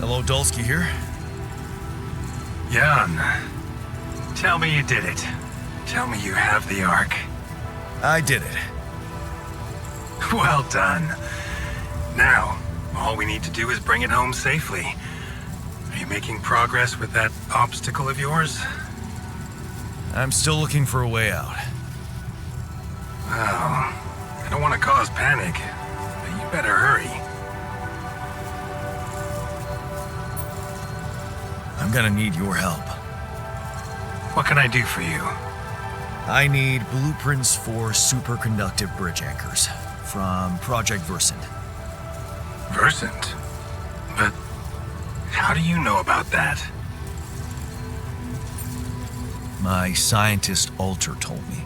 Hello, Dolski here.
Jan, tell me you did it. Tell me you have the Ark.
I did it.
Well done. Now, all we need to do is bring it home safely. Are you making progress with that obstacle of yours?
I'm still looking for a way out.
Well, I don't want to cause panic, but you better hurry.
I'm gonna need your help.
What can I do for you?
I need blueprints for superconductive bridge anchors from Project Versant.
Versant? But how do you know about that?
My scientist Alter told me.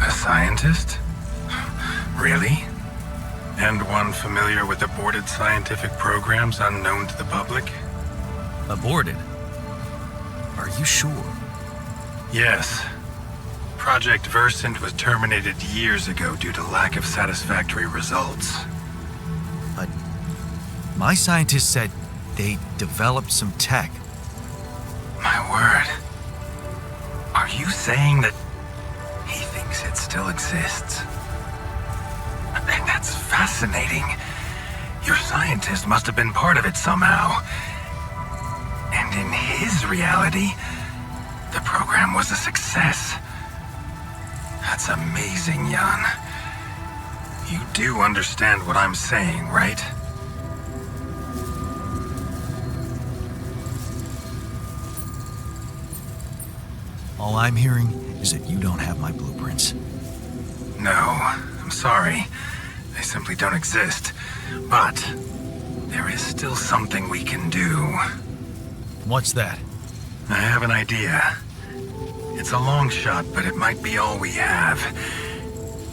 A scientist? Really? And one familiar with aborted scientific programs unknown to the public?
Aborted? Are you sure?
Yes. Project Versant was terminated years ago due to lack of satisfactory results.
My scientist said they developed some tech.
My word. Are you saying that he thinks it still exists? That's fascinating. Your scientist must have been part of it somehow. And in his reality, the program was a success. That's amazing, Jan. You do understand what I'm saying, right?
All I'm hearing is that you don't have my blueprints.
No, I'm sorry. They simply don't exist. But there is still something we can do.
What's that?
I have an idea. It's a long shot, but it might be all we have.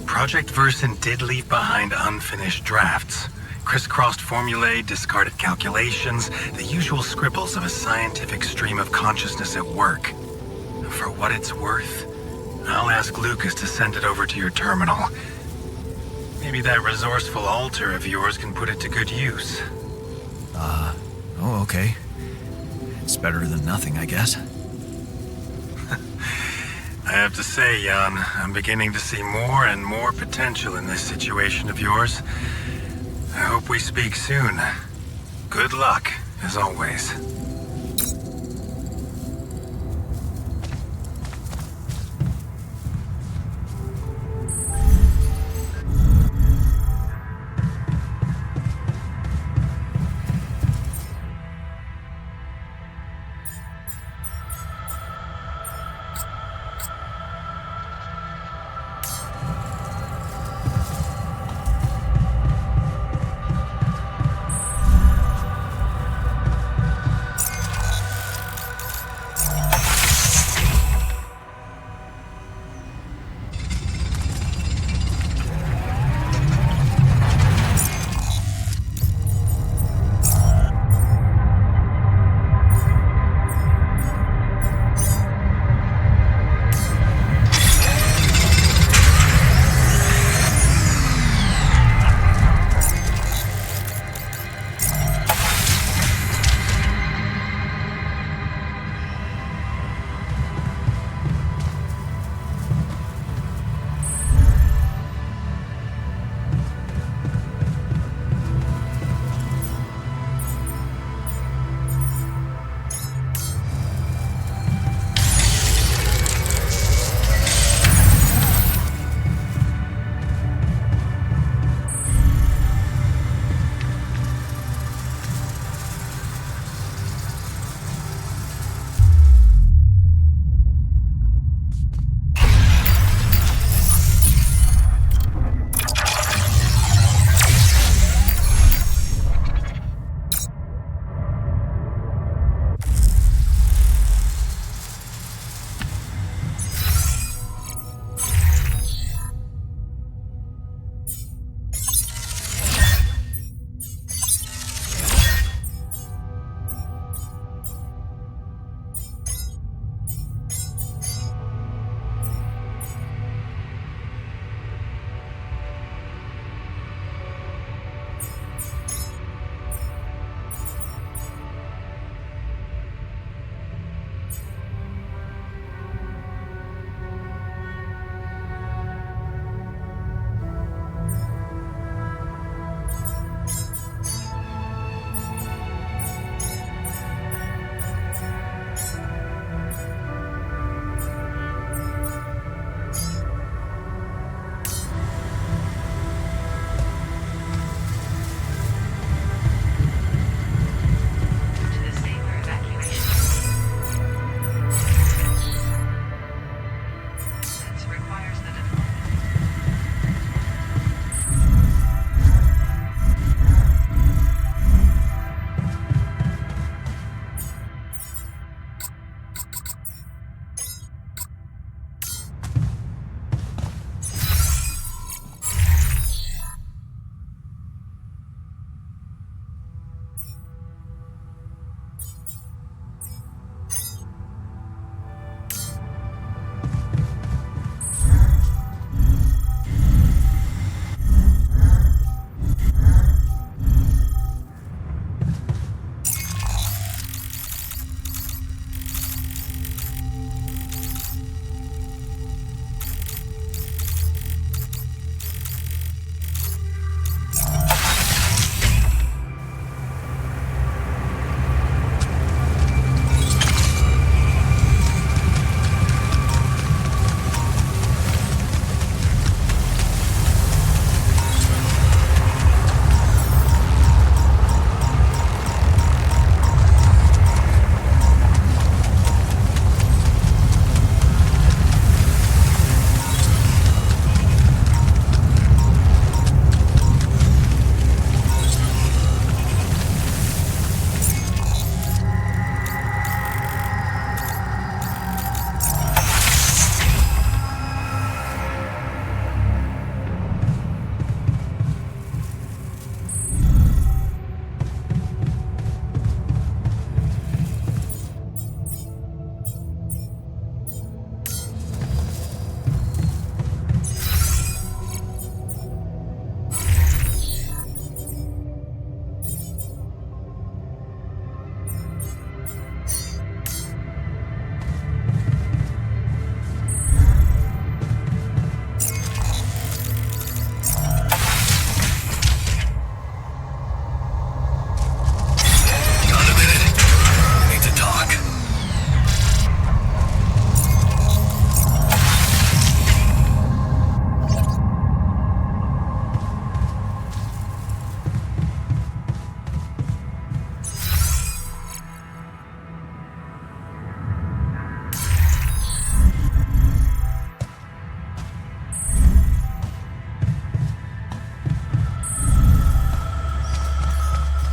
Project Versant did leave behind unfinished drafts. Crisscrossed formulae, discarded calculations, the usual scribbles of a scientific stream of consciousness at work. For what it's worth, I'll ask Lucas to send it over to your terminal. Maybe that resourceful Alter of yours can put it to good use.
Oh, okay. It's better than nothing, I guess.
I have to say, Jan, I'm beginning to see more and more potential in this situation of yours. I hope we speak soon. Good luck, as always.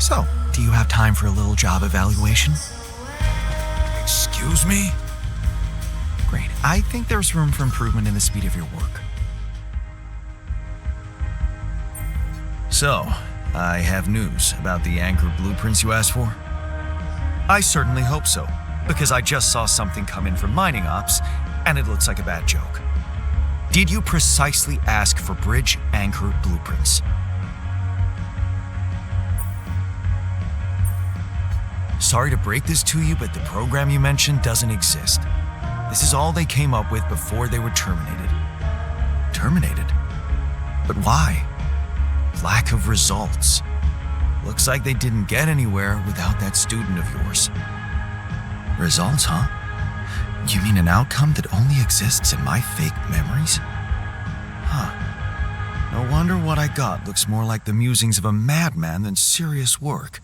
So, do you have time for a little job evaluation?
Excuse me?
Great. I think there's room for improvement in the speed of your work.
So, I have news about the anchor blueprints you asked for?
I certainly hope so, because I just saw something come in from mining ops, and it looks like a bad joke. Did you precisely ask for bridge anchor blueprints? Sorry to break this to you, but the program you mentioned doesn't exist. This is all they came up with before they were terminated.
Terminated?
But why? Lack of results. Looks like they didn't get anywhere without that student of yours.
Results, huh? You mean an outcome that only exists in my fake memories?
Huh. No wonder what I got looks more like the musings of a madman than serious work.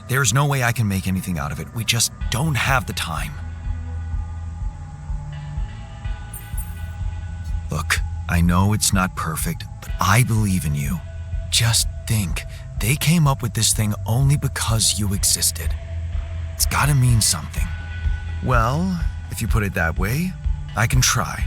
There's no way I can make anything out of it. We just don't have the time. Look, I know it's not perfect, but I believe in you. Just think, they came up with this thing only because you existed. It's gotta mean something. Well, if you put it that way, I can try.